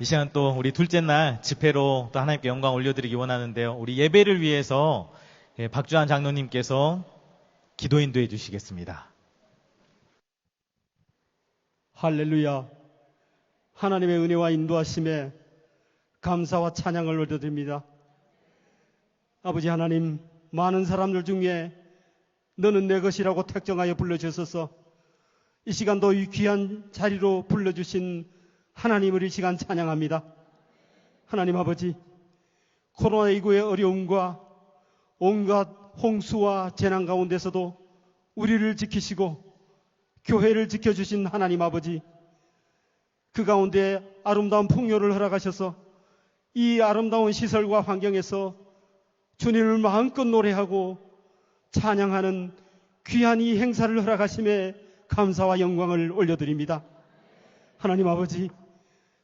이 시간 또 우리 둘째 날 집회로 또 하나님께 영광 올려드리기 원하는데요. 우리 예배를 위해서 박주한 장로님께서 기도 인도해 주시겠습니다. 할렐루야. 하나님의 은혜와 인도하심에 감사와 찬양을 올려드립니다. 아버지 하나님, 많은 사람들 중에 너는 내 것이라고 택정하여 불러주셔서 이 시간도 이 귀한 자리로 불러주신 하나님을 이 시간 찬양합니다. 하나님 아버지, 코로나19의 어려움과 온갖 홍수와 재난 가운데서도 우리를 지키시고 교회를 지켜주신 하나님 아버지, 그 가운데 아름다운 풍요를 허락하셔서 이 아름다운 시설과 환경에서 주님을 마음껏 노래하고 찬양하는 귀한 이 행사를 허락하심에 감사와 영광을 올려드립니다. 하나님 아버지,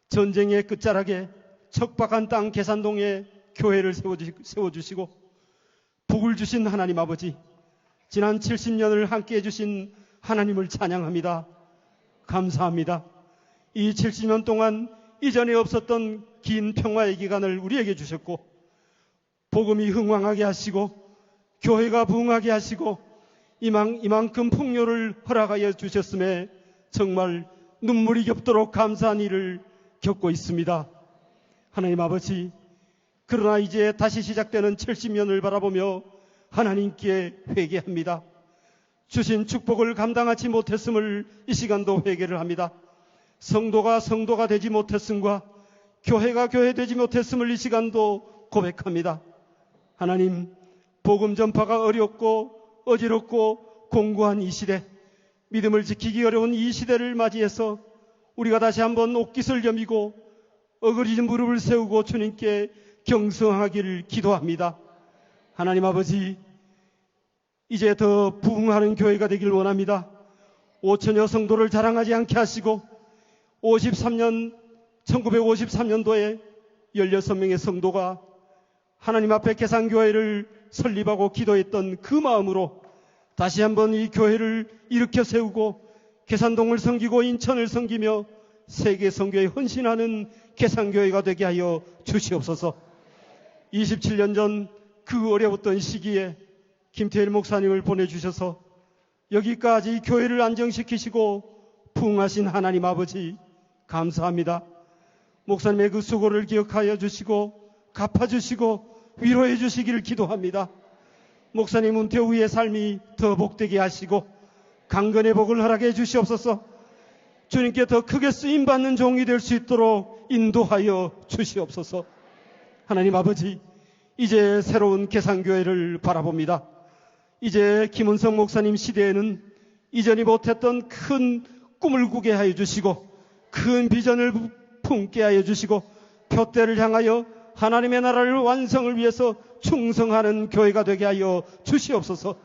전쟁의 끝자락에 척박한 땅 계산동에 교회를 세워주시고 복을 주신 하나님 아버지, 지난 70년을 함께 해주신 하나님을 찬양합니다. 감사합니다. 이 70년 동안 이전에 없었던 긴 평화의 기간을 우리에게 주셨고 복음이 흥왕하게 하시고 교회가 부흥하게 하시고 이만큼 풍요를 허락하여 주셨음에 정말 눈물이 겹도록 감사한 일을 겪고 있습니다. 하나님 아버지, 그러나 이제 다시 시작되는 70년을 바라보며 하나님께 회개합니다. 주신 축복을 감당하지 못했음을 이 시간도 회개를 합니다. 성도가 되지 못했음과 교회가 교회되지 못했음을 이 시간도 고백합니다. 하나님, 복음 전파가 어렵고 어지럽고 공고한 이 시대, 믿음을 지키기 어려운 이 시대를 맞이해서 우리가 다시 한번 옷깃을 여미고 어그러진 무릎을 세우고 주님께 경성하기를 기도합니다. 하나님 아버지, 이제 더 부흥하는 교회가 되길 원합니다. 5천여 성도를 자랑하지 않게 하시고 1953년도에 16명의 성도가 하나님 앞에 계산교회를 설립하고 기도했던 그 마음으로 다시 한번 이 교회를 일으켜 세우고 계산동을 섬기고 인천을 섬기며 세계 선교에 헌신하는 계산교회가 되게 하여 주시옵소서. 27년 전 그 어려웠던 시기에 김태일 목사님을 보내주셔서 여기까지 교회를 안정시키시고 부흥하신 하나님 아버지, 감사합니다. 목사님의 그 수고를 기억하여 주시고 갚아주시고 위로해 주시기를 기도합니다. 목사님 은퇴 후의 삶이 더 복되게 하시고 강건의 복을 허락해 주시옵소서. 주님께 더 크게 쓰임받는 종이 될 수 있도록 인도하여 주시옵소서. 하나님 아버지, 이제 새로운 계산교회를 바라봅니다. 이제 김은성 목사님 시대에는 이전이 못했던 큰 꿈을 꾸게 하여 주시고 큰 비전을 품게 하여 주시고 표대를 향하여 하나님의 나라를 완성을 위해서 충성하는 교회가 되게 하여 주시옵소서.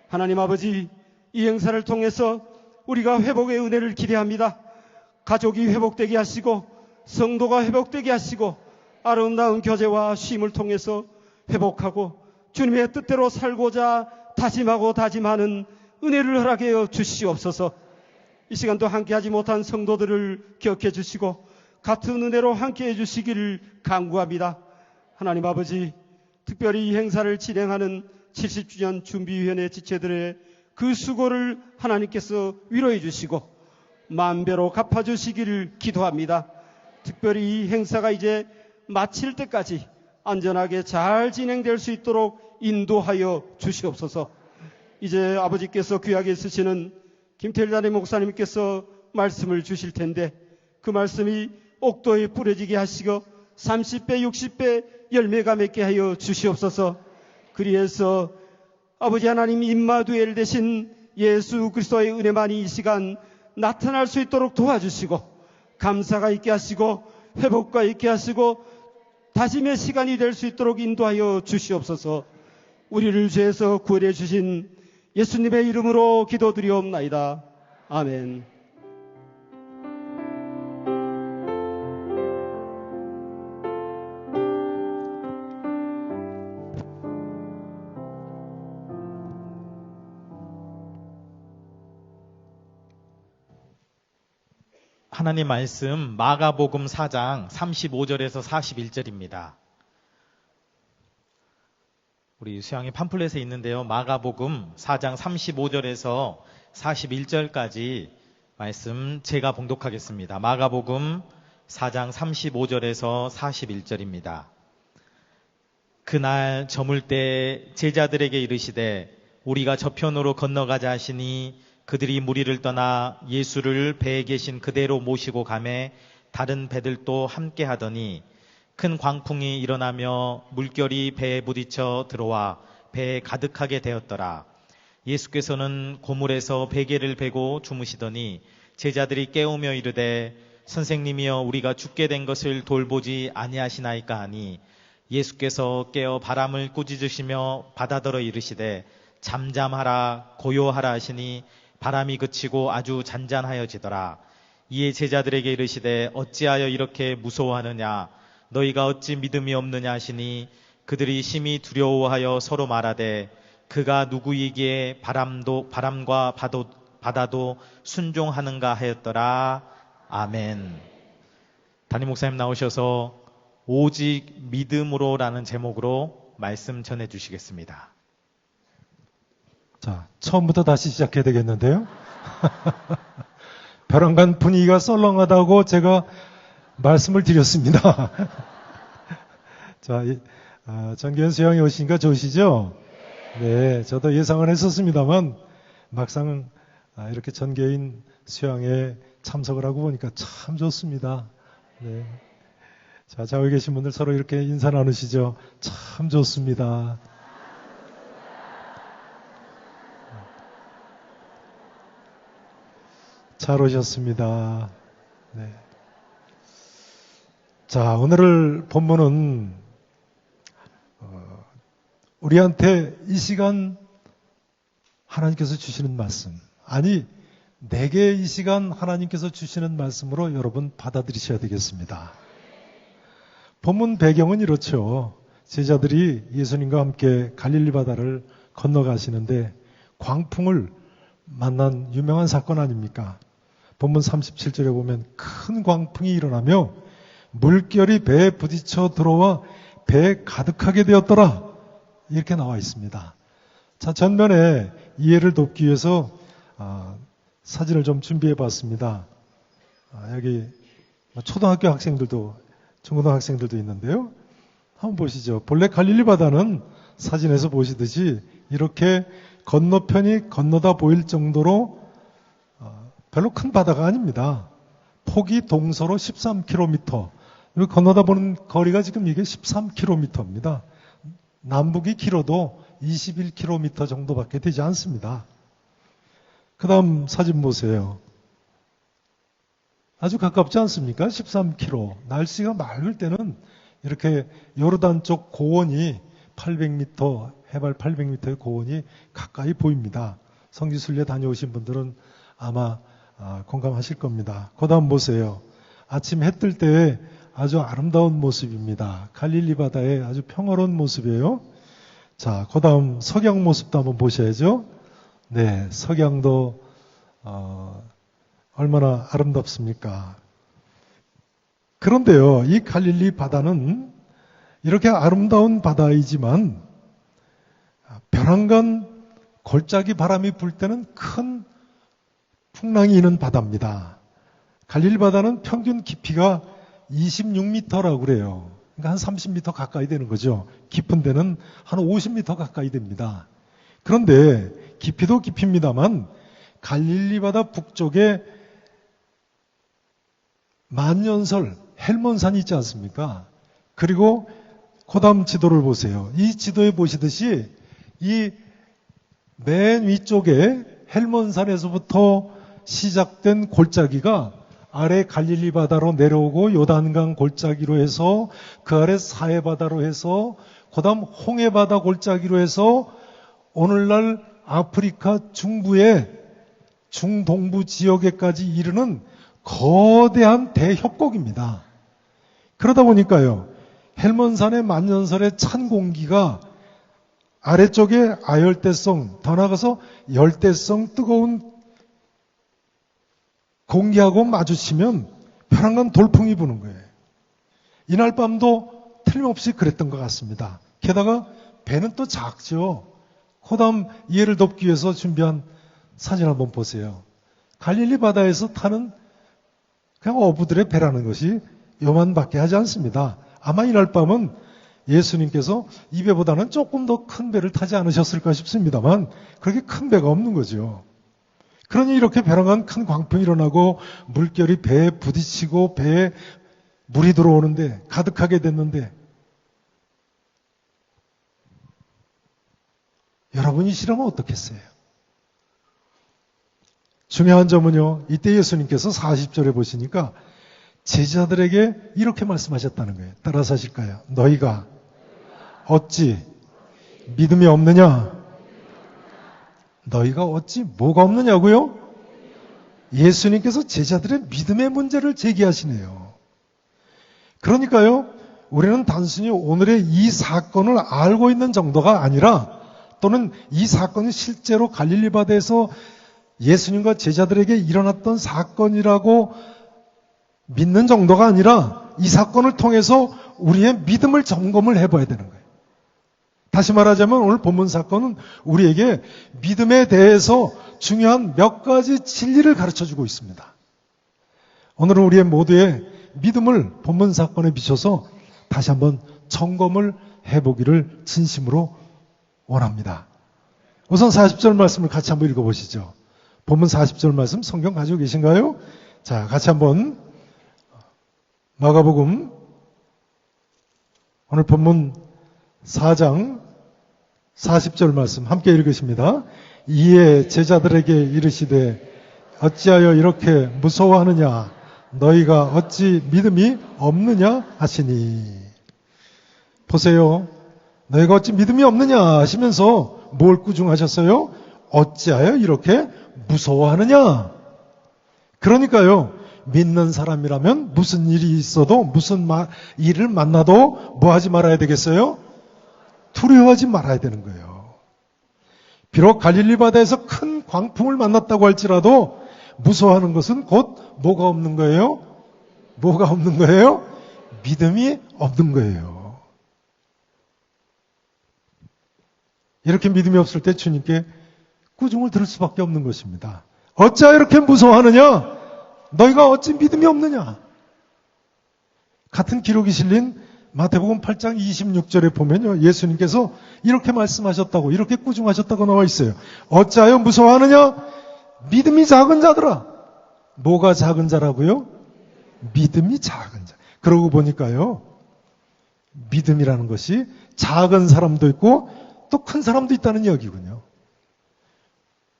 하나님 아버지, 이 행사를 통해서 우리가 회복의 은혜를 기대합니다. 가족이 회복되게 하시고 성도가 회복되게 하시고 아름다운 교제와 쉼을 통해서 회복하고 주님의 뜻대로 살고자 다짐하고 다짐하는 은혜를 허락하여 주시옵소서. 이 시간도 함께하지 못한 성도들을 기억해 주시고 같은 은혜로 함께해 주시기를 간구합니다. 하나님 아버지, 특별히 이 행사를 진행하는 70주년 준비위원회 지체들의 그 수고를 하나님께서 위로해 주시고 만배로 갚아주시기를 기도합니다. 특별히 이 행사가 이제 마칠 때까지 안전하게 잘 진행될 수 있도록 인도하여 주시옵소서. 이제 아버지께서 귀하게 쓰시는 김태일 담임 목사님께서 말씀을 주실 텐데 그 말씀이 옥도에 뿌려지게 하시고 30배 60배 열매가 맺게 하여 주시옵소서. 그리해서 아버지 하나님 임마누엘 되신 예수 그리스도의 은혜만이 이 시간 나타날 수 있도록 도와주시고 감사가 있게 하시고 회복과 있게 하시고 다짐의 시간이 될 수 있도록 인도하여 주시옵소서. 우리를 죄에서 구원해 주신 예수님의 이름으로 기도드리옵나이다. 아멘. 하나님 말씀 마가복음 4장 35절에서 41절입니다. 우리 수양의 팜플렛에 있는데요. 마가복음 4장 35절에서 41절까지 말씀 제가 봉독하겠습니다. 마가복음 4장 35절에서 41절입니다. 그날 저물 때 제자들에게 이르시되 우리가 저편으로 건너가자 하시니 그들이 무리를 떠나 예수를 배에 계신 그대로 모시고 가매 다른 배들도 함께 하더니 큰 광풍이 일어나며 물결이 배에 부딪혀 들어와 배에 가득하게 되었더라. 예수께서는 고물에서 베개를 베고 주무시더니 제자들이 깨우며 이르되 선생님이여 우리가 죽게 된 것을 돌보지 아니하시나이까 하니 예수께서 깨어 바람을 꾸짖으시며 바다더러 이르시되 잠잠하라 고요하라 하시니 바람이 그치고 아주 잔잔하여지더라. 이에 제자들에게 이르시되 어찌하여 이렇게 무서워하느냐 너희가 어찌 믿음이 없느냐 하시니 그들이 심히 두려워하여 서로 말하되 그가 누구이기에 바람과 바다도 순종하는가 하였더라. 아멘. 담임 목사님 나오셔서 오직 믿음으로라는 제목으로 말씀 전해 주시겠습니다. 자, 처음부터 다시 시작해야 되겠는데요. 벼랑간 분위기가 썰렁하다고 제가 말씀을 드렸습니다. 자, 정기현 수양이 오시니까 좋으시죠? 네, 저도 예상은 했었습니다만 막상 이렇게 전개인 수양에 참석을 하고 보니까 참 좋습니다. 네. 자, 좌우에 계신 분들 서로 이렇게 인사 나누시죠? 참 좋습니다. 잘 오셨습니다. 네. 자, 오늘 본문은 우리한테 이 시간 하나님께서 주시는 말씀, 아니 내게 이 시간 하나님께서 주시는 말씀으로 여러분 받아들이셔야 되겠습니다. 본문 배경은 이렇죠. 제자들이 예수님과 함께 갈릴리 바다를 건너가시는데 광풍을 만난 유명한 사건 아닙니까? 본문 37절에 보면 큰 광풍이 일어나며 물결이 배에 부딪혀 들어와 배에 가득하게 되었더라. 이렇게 나와 있습니다. 자, 전면에 이해를 돕기 위해서 사진을 좀 준비해 봤습니다. 여기 초등학교 학생들도 중고등학생들도 있는데요. 한번 보시죠. 본래 갈릴리 바다는 사진에서 보시듯이 이렇게 건너편이 건너다 보일 정도로 별로 큰 바다가 아닙니다. 폭이 동서로 13km. 여기 건너다 보는 거리가 지금 이게 13km입니다. 남북이 길어도 21km 정도밖에 되지 않습니다. 그 다음 사진 보세요. 아주 가깝지 않습니까? 13km. 날씨가 맑을 때는 이렇게 요르단 쪽 고원이 800m, 해발 800m의 고원이 가까이 보입니다. 성지순례 다녀오신 분들은 아마 공감하실 겁니다. 그 다음 보세요. 아침 해 뜰 때 아주 아름다운 모습입니다. 갈릴리 바다의 아주 평화로운 모습이에요. 자, 그 다음 석양 모습도 한번 보셔야죠. 네, 석양도 얼마나 아름답습니까? 그런데요, 이 갈릴리 바다는 이렇게 아름다운 바다이지만 벼랑간 골짜기 바람이 불 때는 큰 풍랑이 있는 바다입니다. 갈릴리 바다는 평균 깊이가 26m라고 그래요. 그러니까 한 30m 가까이 되는 거죠. 깊은 데는 한 50m 가까이 됩니다. 그런데 깊이도 깊입니다만 갈릴리 바다 북쪽에 만년설 헬몬산이 있지 않습니까? 그리고 그 다음 지도를 보세요. 이 지도에 보시듯이 이 맨 위쪽에 헬몬산에서부터 시작된 골짜기가 아래 갈릴리 바다로 내려오고 요단강 골짜기로 해서 그 아래 사해 바다로 해서 그 다음 홍해 바다 골짜기로 해서 오늘날 아프리카 중부의 중동부 지역에까지 이르는 거대한 대협곡입니다. 그러다 보니까요, 헬몬산의 만년설의 찬 공기가 아래쪽에 아열대성, 더 나아가서 열대성 뜨거운 공기하고 마주치면 벼랑간 돌풍이 부는 거예요. 이날 밤도 틀림없이 그랬던 것 같습니다. 게다가 배는 또 작죠. 호담 이해를 돕기 위해서 준비한 사진 한번 보세요. 갈릴리 바다에서 타는 그냥 어부들의 배라는 것이 요만밖에 하지 않습니다. 아마 이날 밤은 예수님께서 이 배보다는 조금 더 큰 배를 타지 않으셨을까 싶습니다만 그렇게 큰 배가 없는 거죠. 그러니 이렇게 벼랑간 큰 광풍이 일어나고 물결이 배에 부딪히고 배에 물이 들어오는데 가득하게 됐는데 여러분이 싫으면 어떻겠어요? 중요한 점은요. 이때 예수님께서 40절에 보시니까 제자들에게 이렇게 말씀하셨다는 거예요. 따라서 하실까요? 너희가 어찌 믿음이 없느냐? 너희가 어찌 뭐가 없느냐고요? 예수님께서 제자들의 믿음의 문제를 제기하시네요. 그러니까요. 우리는 단순히 오늘의 이 사건을 알고 있는 정도가 아니라 또는 이 사건이 실제로 갈릴리 바다에서 예수님과 제자들에게 일어났던 사건이라고 믿는 정도가 아니라 이 사건을 통해서 우리의 믿음을 점검을 해봐야 되는 거예요. 다시 말하자면 오늘 본문 사건은 우리에게 믿음에 대해서 중요한 몇 가지 진리를 가르쳐주고 있습니다. 오늘은 우리의 모두의 믿음을 본문 사건에 비춰서 다시 한번 점검을 해보기를 진심으로 원합니다. 우선 40절 말씀을 같이 한번 읽어보시죠. 본문 40절 말씀 성경 가지고 계신가요? 자, 같이 한번 마가복음 오늘 본문 4장 40절 말씀 함께 읽으십니다. 이에 제자들에게 이르시되 어찌하여 이렇게 무서워하느냐 너희가 어찌 믿음이 없느냐 하시니. 보세요. 너희가 어찌 믿음이 없느냐 하시면서 뭘 꾸중하셨어요? 어찌하여 이렇게 무서워하느냐. 그러니까요. 믿는 사람이라면 무슨 일이 있어도 무슨 일을 만나도 뭐 하지 말아야 되겠어요? 두려워하지 말아야 되는 거예요. 비록 갈릴리 바다에서 큰 광풍을 만났다고 할지라도 무서워하는 것은 곧 뭐가 없는 거예요? 뭐가 없는 거예요? 믿음이 없는 거예요. 이렇게 믿음이 없을 때 주님께 꾸중을 들을 수밖에 없는 것입니다. 어찌하여 이렇게 무서워하느냐? 너희가 어찌 믿음이 없느냐? 같은 기록이 실린 마태복음 8장 26절에 보면요. 예수님께서 이렇게 말씀하셨다고, 이렇게 꾸중하셨다고 나와 있어요. 어찌하여 무서워하느냐? 믿음이 작은 자들아. 뭐가 작은 자라고요? 믿음이 작은 자. 그러고 보니까요. 믿음이라는 것이 작은 사람도 있고 또 큰 사람도 있다는 이야기군요.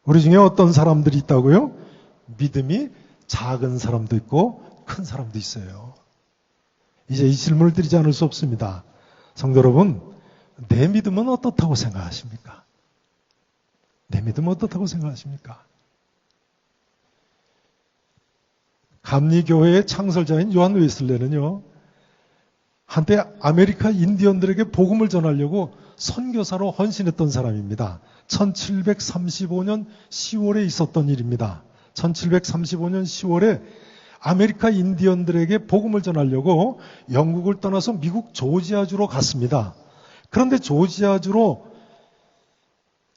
우리 중에 어떤 사람들이 있다고요? 믿음이 작은 사람도 있고 큰 사람도 있어요. 이제 이 질문을 드리지 않을 수 없습니다. 성도 여러분, 내 믿음은 어떻다고 생각하십니까? 내 믿음은 어떻다고 생각하십니까? 감리교회의 창설자인 요한 웨슬레는요, 한때 아메리카 인디언들에게 복음을 전하려고 선교사로 헌신했던 사람입니다. 1735년 10월에 있었던 일입니다. 1735년 10월에 아메리카 인디언들에게 복음을 전하려고 영국을 떠나서 미국 조지아주로 갔습니다. 그런데 조지아주로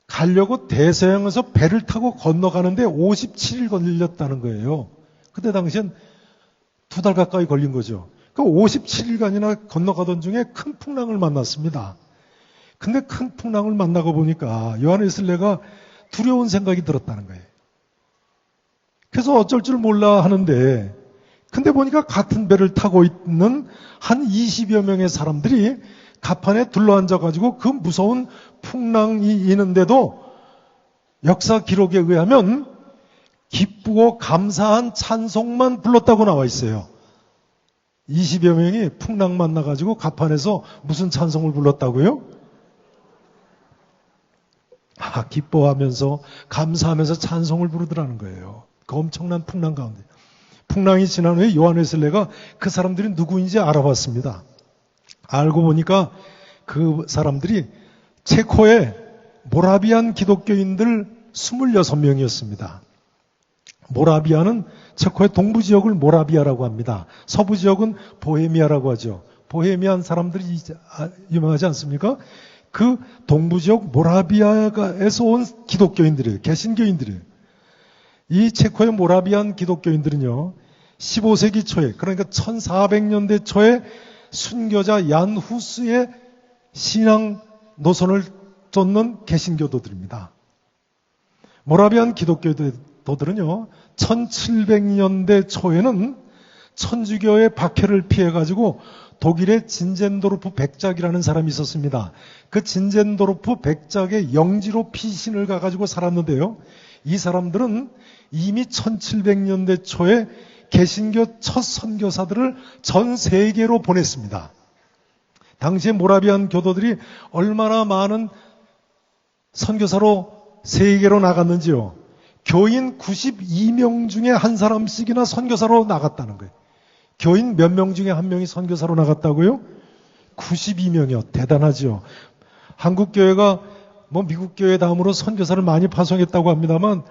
가려고 대서양에서 배를 타고 건너가는데 57일 걸렸다는 거예요. 그때 당시엔 2달 가까이 걸린 거죠. 그 57일간이나 건너가던 중에 큰 풍랑을 만났습니다. 근데 큰 풍랑을 만나고 보니까 요한 웨슬레가 두려운 생각이 들었다는 거예요. 그래서 어쩔 줄 몰라 하는데, 근데 보니까 같은 배를 타고 있는 한 20여 명의 사람들이 갑판에 둘러앉아가지고 그 무서운 풍랑이 있는데도 역사 기록에 의하면 기쁘고 감사한 찬송만 불렀다고 나와 있어요. 20여 명이 풍랑 만나가지고 갑판에서 무슨 찬송을 불렀다고요? 기뻐하면서 감사하면서 찬송을 부르더라는 거예요. 그 엄청난 풍랑 가운데. 풍랑이 지난 후에 요한 웨슬레가 그 사람들이 누구인지 알아봤습니다. 알고 보니까 그 사람들이 체코의 모라비안 기독교인들 26명이었습니다. 모라비아는 체코의 동부 지역을 모라비아라고 합니다. 서부 지역은 보헤미아라고 하죠. 보헤미안 사람들이 유명하지 않습니까? 그 동부 지역 모라비아에서 온 기독교인들이에요. 개신교인들이에요. 이 체코의 모라비안 기독교인들은요, 15세기 초에, 그러니까 1400년대 초에 순교자 얀 후스의 신앙 노선을 쫓는 개신교도들입니다. 모라비안 기독교도들은요, 1700년대 초에는 천주교의 박해를 피해가지고 독일의 진젠도르프 백작이라는 사람이 있었습니다. 그 진젠도르프 백작의 영지로 피신을 가가지고 살았는데요. 이 사람들은 이미 1700년대 초에 개신교 첫 선교사들을 전 세계로 보냈습니다. 당시에 모라비안 교도들이 얼마나 많은 선교사로 세계로 나갔는지요. 교인 92명 중에 한 사람씩이나 선교사로 나갔다는 거예요. 교인 몇 명 중에 한 명이 선교사로 나갔다고요? 92명이요. 대단하죠. 한국교회가 미국교회 다음으로 선교사를 많이 파송했다고 합니다만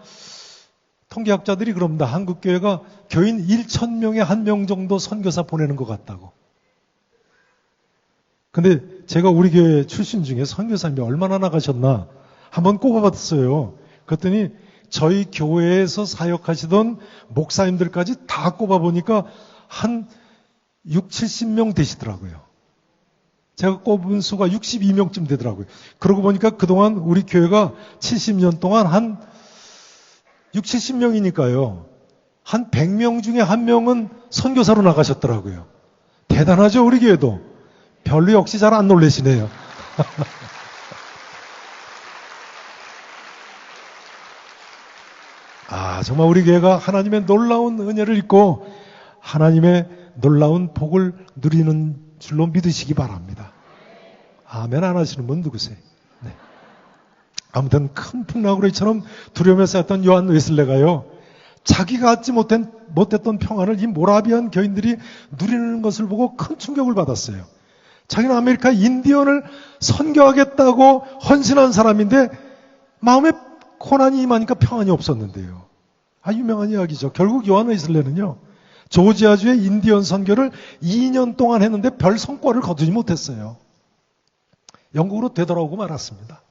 통계학자들이 그럽니다. 한국교회가 교인 1,000명에 한 명 정도 선교사 보내는 것 같다고. 근데 제가 우리 교회 출신 중에 선교사님이 얼마나 나가셨나 한번 꼽아봤어요. 그랬더니 저희 교회에서 사역하시던 목사님들까지 다 꼽아보니까 한 6, 70명 되시더라고요. 제가 꼽은 수가 62명쯤 되더라고요. 그러고 보니까 그동안 우리 교회가 70년 동안 한 6, 70명이니까요. 한 100명 중에 한 명은 선교사로 나가셨더라고요. 대단하죠, 우리 교회도. 별로 역시 잘 안 놀라시네요. 정말 우리 교회가 하나님의 놀라운 은혜를 입고 하나님의 놀라운 복을 누리는 줄로 믿으시기 바랍니다. 아멘 안 하시는 분 누구세요? 네. 아무튼 큰 풍랑우리처럼 두려움에 쌓였던 요한 웨슬레가요, 자기가 갖지 못했던 평안을 이 모라비안 교인들이 누리는 것을 보고 큰 충격을 받았어요. 자기는 아메리카 인디언을 선교하겠다고 헌신한 사람인데 마음에 고난이 임하니까 평안이 없었는데요. 유명한 이야기죠. 결국 요한 웨슬레는요, 조지아주의 인디언 선교를 2년 동안 했는데 별 성과를 거두지 못했어요. 영국으로 되돌아오고 말았습니다.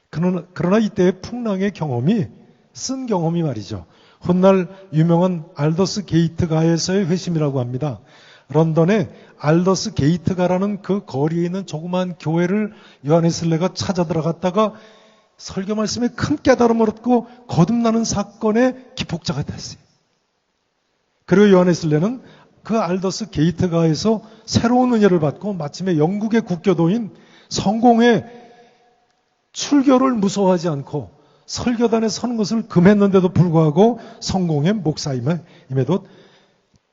그러나 이때의 풍랑의 경험이, 쓴 경험이 말이죠. 훗날 유명한 알더스 게이트가에서의 회심이라고 합니다. 런던의 알더스 게이트가라는 그 거리에 있는 조그만 교회를 요한 웨슬레가 찾아 들어갔다가 설교 말씀에 큰 깨달음을 얻고 거듭나는 사건의 기폭자가 됐어요. 그리고 요한 웨슬레는 그 알더스 게이트가에서 새로운 은혜를 받고 마침내 영국의 국교도인 성공의 출교를 무서워하지 않고 설교단에 서는 것을 금했는데도 불구하고 성공의 목사임에도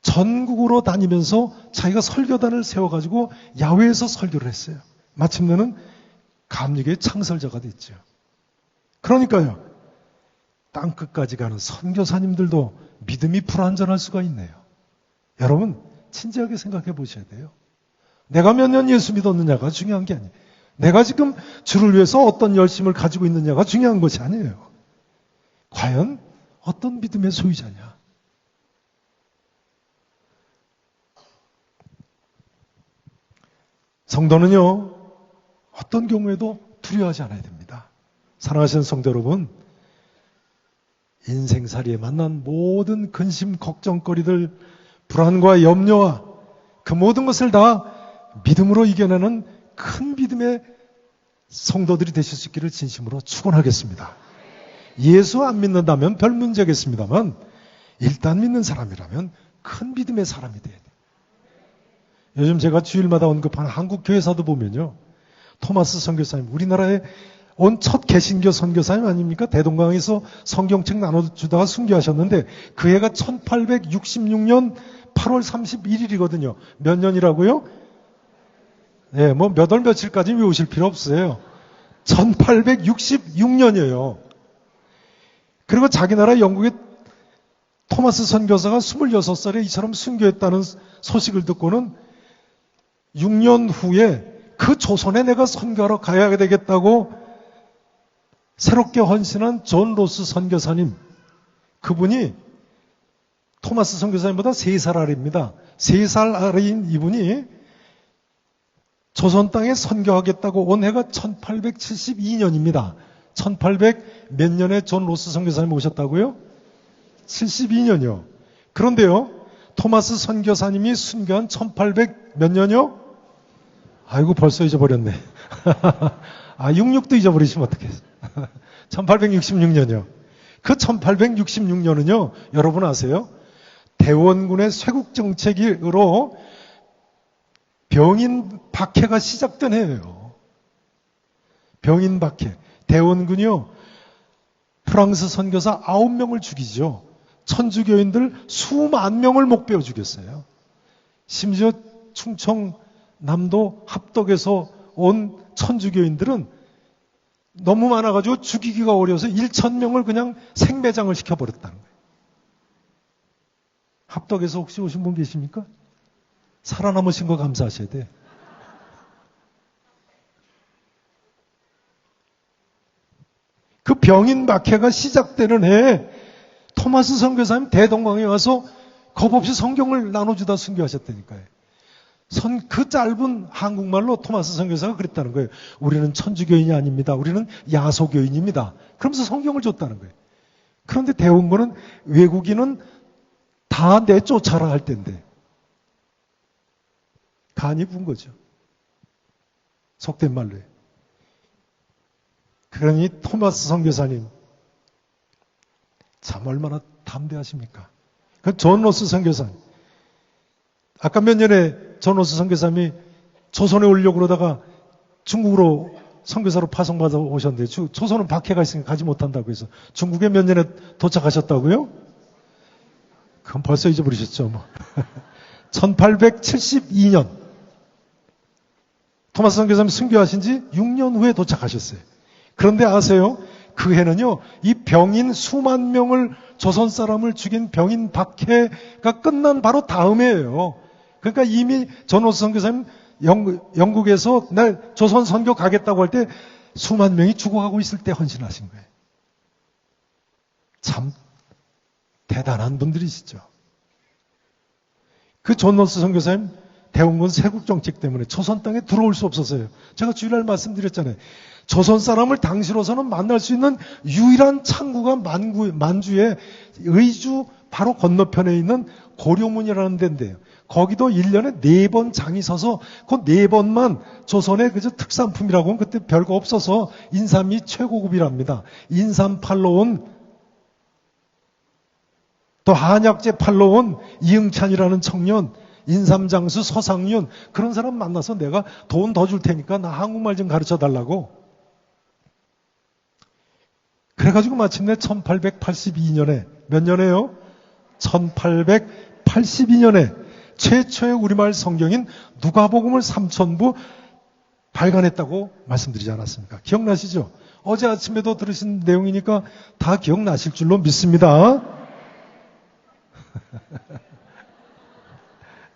전국으로 다니면서 자기가 설교단을 세워가지고 야외에서 설교를 했어요. 마침내는 감리교의 창설자가 됐죠. 그러니까요, 땅끝까지 가는 선교사님들도 믿음이 불완전할 수가 있네요. 여러분 진지하게 생각해 보셔야 돼요. 내가 몇 년 예수 믿었느냐가 중요한 게 아니에요. 내가 지금 주를 위해서 어떤 열심을 가지고 있느냐가 중요한 것이 아니에요. 과연 어떤 믿음의 소유자냐. 성도는요, 어떤 경우에도 두려워하지 않아야 됩니다. 사랑하시는 성도 여러분, 인생살이에 만난 모든 근심, 걱정거리들, 불안과 염려와 그 모든 것을 다 믿음으로 이겨내는 큰 믿음의 성도들이 되실 수 있기를 진심으로 축원하겠습니다. 예수 안 믿는다면 별 문제겠습니다만 일단 믿는 사람이라면 큰 믿음의 사람이 돼야 돼요. 요즘 제가 주일마다 언급하는 한국 교회사도 보면요, 토마스 선교사님, 우리나라에 온 첫 개신교 선교사님 아닙니까? 대동강에서 성경책 나눠주다가 순교하셨는데 그 해가 1866년 8월 31일이거든요. 몇 년이라고요? 네, 몇 월 며칠까지 외우실 필요 없어요. 1866년이에요. 그리고 자기 나라 영국의 토마스 선교사가 26살에 이처럼 순교했다는 소식을 듣고는 6년 후에 그 조선에 내가 선교하러 가야 되겠다고 새롭게 헌신한 존 로스 선교사님, 그분이 토마스 선교사님보다 3살 아래입니다. 3살 아래인 이분이 조선 땅에 선교하겠다고 온 해가 1872년입니다. 1800 몇 년에 존 로스 선교사님 오셨다고요? 72년이요. 그런데요, 토마스 선교사님이 순교한 1800 몇 년이요? 아이고, 벌써 잊어버렸네. 66도 잊어버리시면 어떡해. 1866년이요. 그 1866년은요, 여러분 아세요? 대원군의 쇄국 정책으로 병인 박해가 시작된 해예요. 병인 박해. 대원군이요, 프랑스 선교사 9명을 죽이죠. 천주교인들 수만 명을 목베어 죽였어요. 심지어 충청남도 합덕에서 온 천주교인들은 너무 많아가지고 죽이기가 어려워서 1,000명을 그냥 생매장을 시켜버렸다는 거예요. 합덕에서 혹시 오신 분 계십니까? 살아남으신 거 감사하셔야 돼. 그 병인 박해가 시작되는 해에 토마스 선교사님 대동강에 와서 겁없이 성경을 나눠주다 순교하셨다니까요. 그 짧은 한국말로 토마스 선교사가 그랬다는 거예요. 우리는 천주교인이 아닙니다. 우리는 야소교인입니다. 그러면서 성경을 줬다는 거예요. 그런데 대원군은 외국인은 다 내쫓아라 할 텐데 간이 분 거죠. 속된 말로요. 그러니 토마스 선교사님 참 얼마나 담대하십니까? 그 존 로스 선교사님, 아까 몇 년에 존 로스 선교사님이 조선에 오려고 그러다가 중국으로 선교사로 파송받아 오셨는데 조선은 박해가 있으니까 가지 못한다고 해서 중국에 몇 년에 도착하셨다고요? 그건 벌써 잊어버리셨죠. 뭐. 1872년 토마스 선교사님 순교하신 지 6년 후에 도착하셨어요. 그런데 아세요? 그 해는요, 이 병인 수만 명을 조선 사람을 죽인 병인 박해가 끝난 바로 다음 해예요. 그러니까 이미 존 로스 선교사님 영국에서 날 조선 선교 가겠다고 할 때 수만 명이 죽어가고 있을 때 헌신하신 거예요. 참 대단한 분들이시죠. 그 존 로스 선교사님 대원군 세국 정책 때문에 조선 땅에 들어올 수 없었어요. 제가 주일날 말씀드렸잖아요. 조선 사람을 당시로서는 만날 수 있는 유일한 창구가 만주의 의주 바로 건너편에 있는 고려문이라는 데인데요. 거기도 1년에 4번 장이 서서 그 4번만 조선의 그저 특산품이라고는 그때 별거 없어서 인삼이 최고급이랍니다. 인삼 팔러 온, 또 한약재 팔러 온 이응찬이라는 청년, 인삼장수 서상윤, 그런 사람 만나서 내가 돈 더 줄 테니까 나 한국말 좀 가르쳐 달라고. 그래가지고 마침내 1882년에, 몇 년에요? 1882년에 최초의 우리말 성경인 누가복음을 3,000부 발간했다고 말씀드리지 않았습니까? 기억나시죠? 어제 아침에도 들으신 내용이니까 다 기억나실 줄로 믿습니다.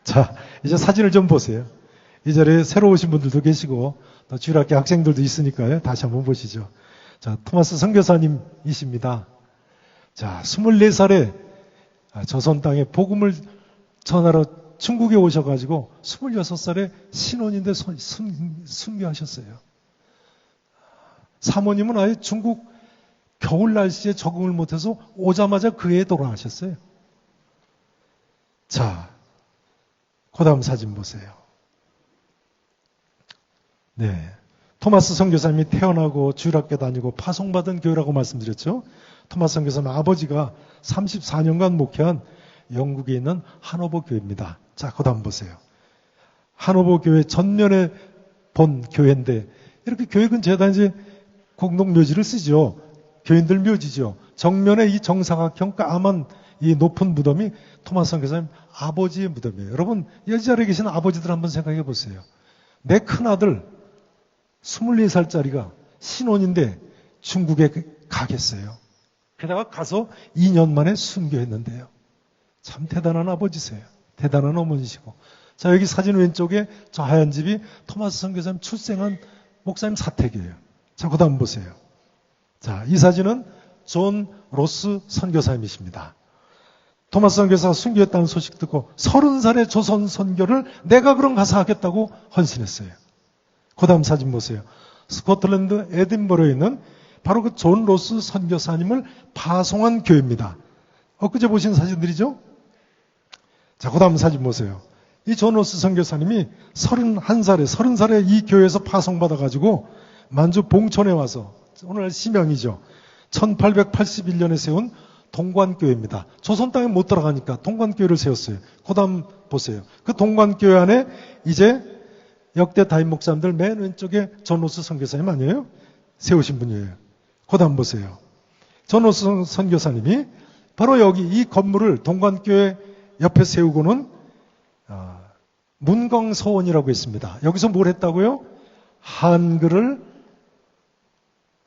자, 이제 사진을 좀 보세요. 이 자리에 새로 오신 분들도 계시고 또 주일학교 학생들도 있으니까요. 다시 한번 보시죠. 자, 토마스 선교사님이십니다. 자, 24살에 조선 땅에 복음을 전하러 중국에 오셔가지고 26살에 신혼인데 순교하셨어요. 사모님은 아예 중국 겨울 날씨에 적응을 못해서 오자마자 그 해에 돌아가셨어요. 자, 그 다음 사진 보세요. 네. 토마스 선교사님이 태어나고 주일학교 다니고 파송받은 교회라고 말씀드렸죠. 토마스 선교사님 아버지가 34년간 목회한 영국에 있는 하노버 교회입니다. 자, 그 다음 보세요. 하노버 교회 전면에 본 교회인데 이렇게 교회 근처에다 이제 공동묘지를 쓰죠. 교인들 묘지죠. 정면에 이 정사각형 까만 이 높은 무덤이 토마스 선교사님 아버지의 무덤이에요. 여러분, 이 자리에 계신 아버지들 한번 생각해 보세요. 내 큰아들 24살짜리가 신혼인데 중국에 가겠어요. 게다가 가서 2년 만에 순교했는데요. 참 대단한 아버지세요. 대단한 어머니시고. 자, 여기 사진 왼쪽에 저 하얀 집이 토마스 선교사님 출생한 목사님 사택이에요. 자, 그 다음 보세요. 자, 이 사진은 존 로스 선교사님이십니다. 토마스 선교사가 순교했다는 소식 듣고 30살의 조선 선교를 내가 그럼 가서 하겠다고 헌신했어요. 그 다음 사진 보세요. 스코틀랜드 에딘버러에 있는 바로 그 존 로스 선교사님을 파송한 교회입니다. 엊그제 보신 사진들이죠? 자, 그 다음 사진 보세요. 이 존 로스 선교사님이 30살에 이 교회에서 파송받아가지고 만주 봉천에 와서 오늘 시명이죠. 1881년에 세운 동관교회입니다. 조선 땅에 못 들어가니까 동관교회를 세웠어요. 그 다음 보세요. 그 동관교회 안에 이제 역대 다임 목사님들 맨 왼쪽에 존 로스 선교사님 아니에요? 세우신 분이에요. 그 다음 보세요. 존 로스 선교사님이 바로 여기 이 건물을 동관교회 옆에 세우고는 문광서원이라고 했습니다. 여기서 뭘 했다고요? 한글을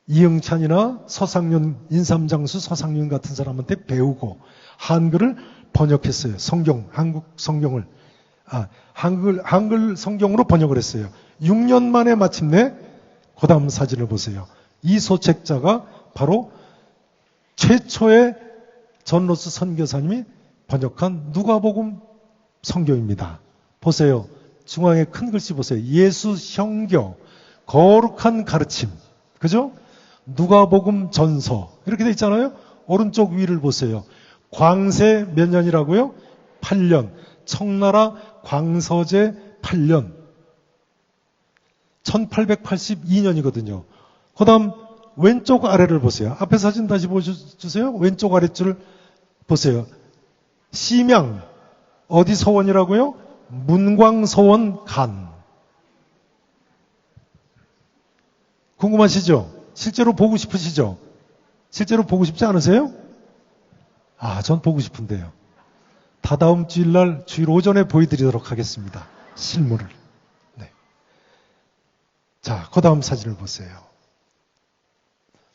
이응찬이나 서상윤, 인삼장수 서상윤 같은 사람한테 배우고 한글을 번역했어요. 성경, 한국 성경을. 한글 성경으로 번역을 했어요. 6년 만에 마침내 그 다음 사진을 보세요. 이 소책자가 바로 최초의 존 로스 선교사님이 번역한 누가복음 성경입니다. 보세요. 중앙에 큰 글씨 보세요. 예수 형교, 거룩한 가르침. 그죠? 누가복음 전서. 이렇게 돼 있잖아요. 오른쪽 위를 보세요. 광세 몇 년이라고요? 8년. 청나라 광서제 8년. 1882년이거든요. 그 다음 왼쪽 아래를 보세요. 앞에 사진 다시 보여주세요. 왼쪽 아래줄을 보세요. 심양. 어디 서원이라고요? 문광서원 간. 궁금하시죠? 실제로 보고 싶으시죠? 실제로 보고 싶지 않으세요? 전 보고 싶은데요. 다다음 주일날 주일 오전에 보여드리도록 하겠습니다. 실물을. 네. 자, 그 다음 사진을 보세요.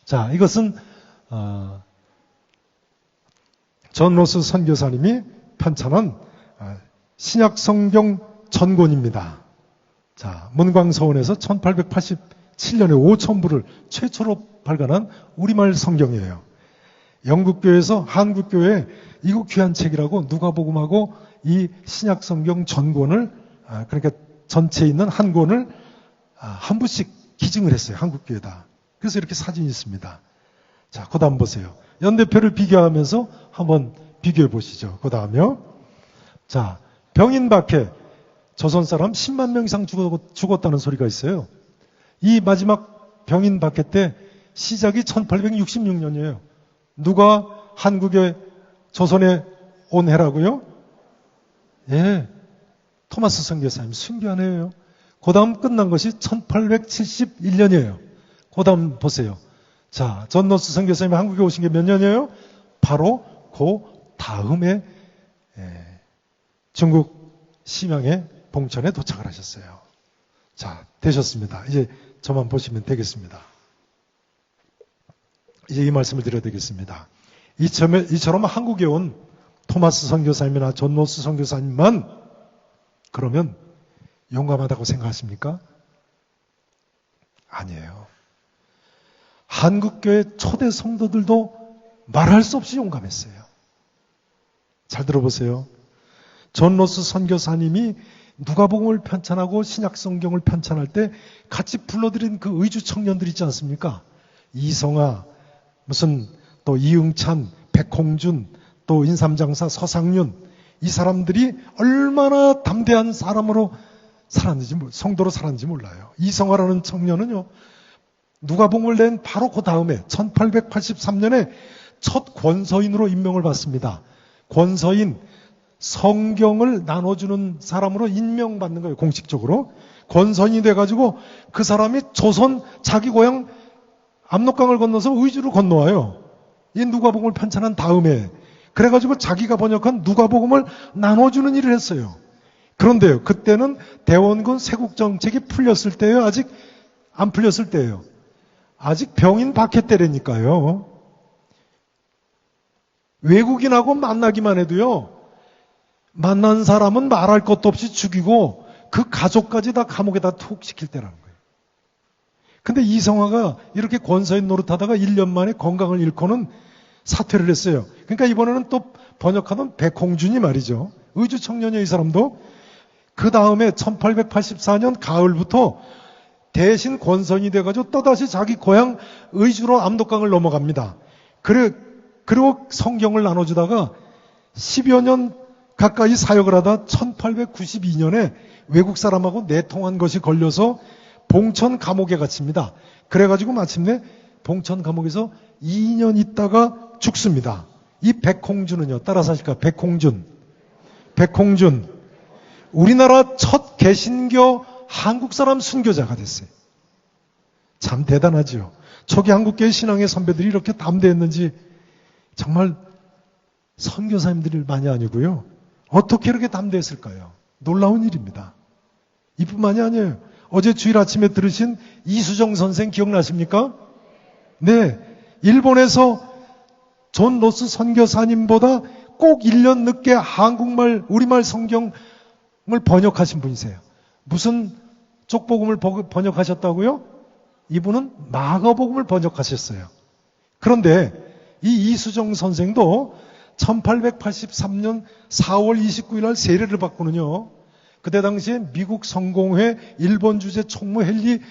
자, 이것은 존 로스 선교사님이 편찬한 신약성경 전권입니다. 자, 문광서원에서 1887년에 5,000부를 최초로 발간한 우리말 성경이에요. 영국교회에서 한국교회에 이거 귀한 책이라고 누가복음하고 이 신약성경 전권을 그러니까 전체에 있는 한 권을 한 부씩 기증을 했어요. 한국교회다. 그래서 이렇게 사진이 있습니다. 자, 그 다음 보세요. 연대표를 비교하면서 한번 비교해 보시죠. 그 다음요. 자, 병인박해 조선 사람 10만 명 이상 죽었다는 소리가 있어요. 이 마지막 병인박해 때 시작이 1866년이에요. 누가 한국에 조선에 온 해라고요? 예, 토마스 선교사님 순교한 해예요. 그 다음 끝난 것이 1871년이에요. 그 다음 보세요. 자, 존 로스 선교사님이 한국에 오신 게 몇 년이에요? 바로 그 다음에 중국 심양의 봉천에 도착을 하셨어요. 자, 되셨습니다. 이제 저만 보시면 되겠습니다. 이제 이 말씀을 드려야 되겠습니다. 이처럼 한국에 온 토마스 선교사님이나 존 로스 선교사님만 그러면 용감하다고 생각하십니까? 아니에요. 한국교회 초대 성도들도 말할 수 없이 용감했어요. 잘 들어보세요. 존 로스 선교사님이 누가복음을 편찬하고 신약성경을 편찬할 때 같이 불러들인 그 의주 청년들 있지 않습니까? 이성아, 무슨 또 이응찬, 백홍준, 또 인삼장사 서상윤, 이 사람들이 얼마나 담대한 사람으로 살았는지, 성도로 살았는지 몰라요. 이성아라는 청년은요, 누가복음을 낸 바로 그 다음에 1883년에 첫 권서인으로 임명을 받습니다. 권서인, 성경을 나눠주는 사람으로 임명받는 거예요. 공식적으로. 권서인이 돼가지고 그 사람이 조선 자기 고향 압록강을 건너서 의주로 건너와요. 이 누가복음을 편찬한 다음에. 그래가지고 자기가 번역한 누가복음을 나눠주는 일을 했어요. 그런데요, 그때는 대원군 세국정책이 풀렸을 때예요? 아직 안 풀렸을 때예요? 아직 병인 박해 때라니까요. 외국인하고 만나기만 해도요, 만난 사람은 말할 것도 없이 죽이고 그 가족까지 다 감옥에다 툭 시킬 때라는 거예요. 근데 이성화가 이렇게 권서인 노릇하다가 1년 만에 건강을 잃고는 사퇴를 했어요. 그러니까 이번에는 또 번역하던 백홍준이 말이죠. 의주 청년이에요, 이 사람도. 그 다음에 1884년 가을부터 대신 권선이 돼가지고 또다시 자기 고향 의주로 압록강을 넘어갑니다. 그리고 성경을 나눠주다가 10여 년 가까이 사역을 하다 1892년에 외국 사람하고 내통한 것이 걸려서 봉천 감옥에 갇힙니다. 그래가지고 마침내 봉천 감옥에서 2년 있다가 죽습니다. 이 백홍준은요, 따라서 하실까요? 백홍준. 우리나라 첫 개신교 한국 사람 순교자가 됐어요. 참 대단하죠. 초기 한국교회 신앙의 선배들이 이렇게 담대했는지 정말 선교사님들이 많이 아니고요. 어떻게 이렇게 담대했을까요? 놀라운 일입니다. 이뿐만이 아니에요. 어제 주일 아침에 들으신 이수정 선생 기억나십니까? 네. 일본에서 존 로스 선교사님보다 꼭 1년 늦게 한국말, 우리말 성경을 번역하신 분이세요. 무슨 쪽복음을 번역하셨다고요? 이분은 마가복음을 번역하셨어요. 그런데 이 이수정 선생도 1883년 4월 29일 날 세례를 받고는요. 그때 당시에 미국 성공회 일본 주재 총무 헨리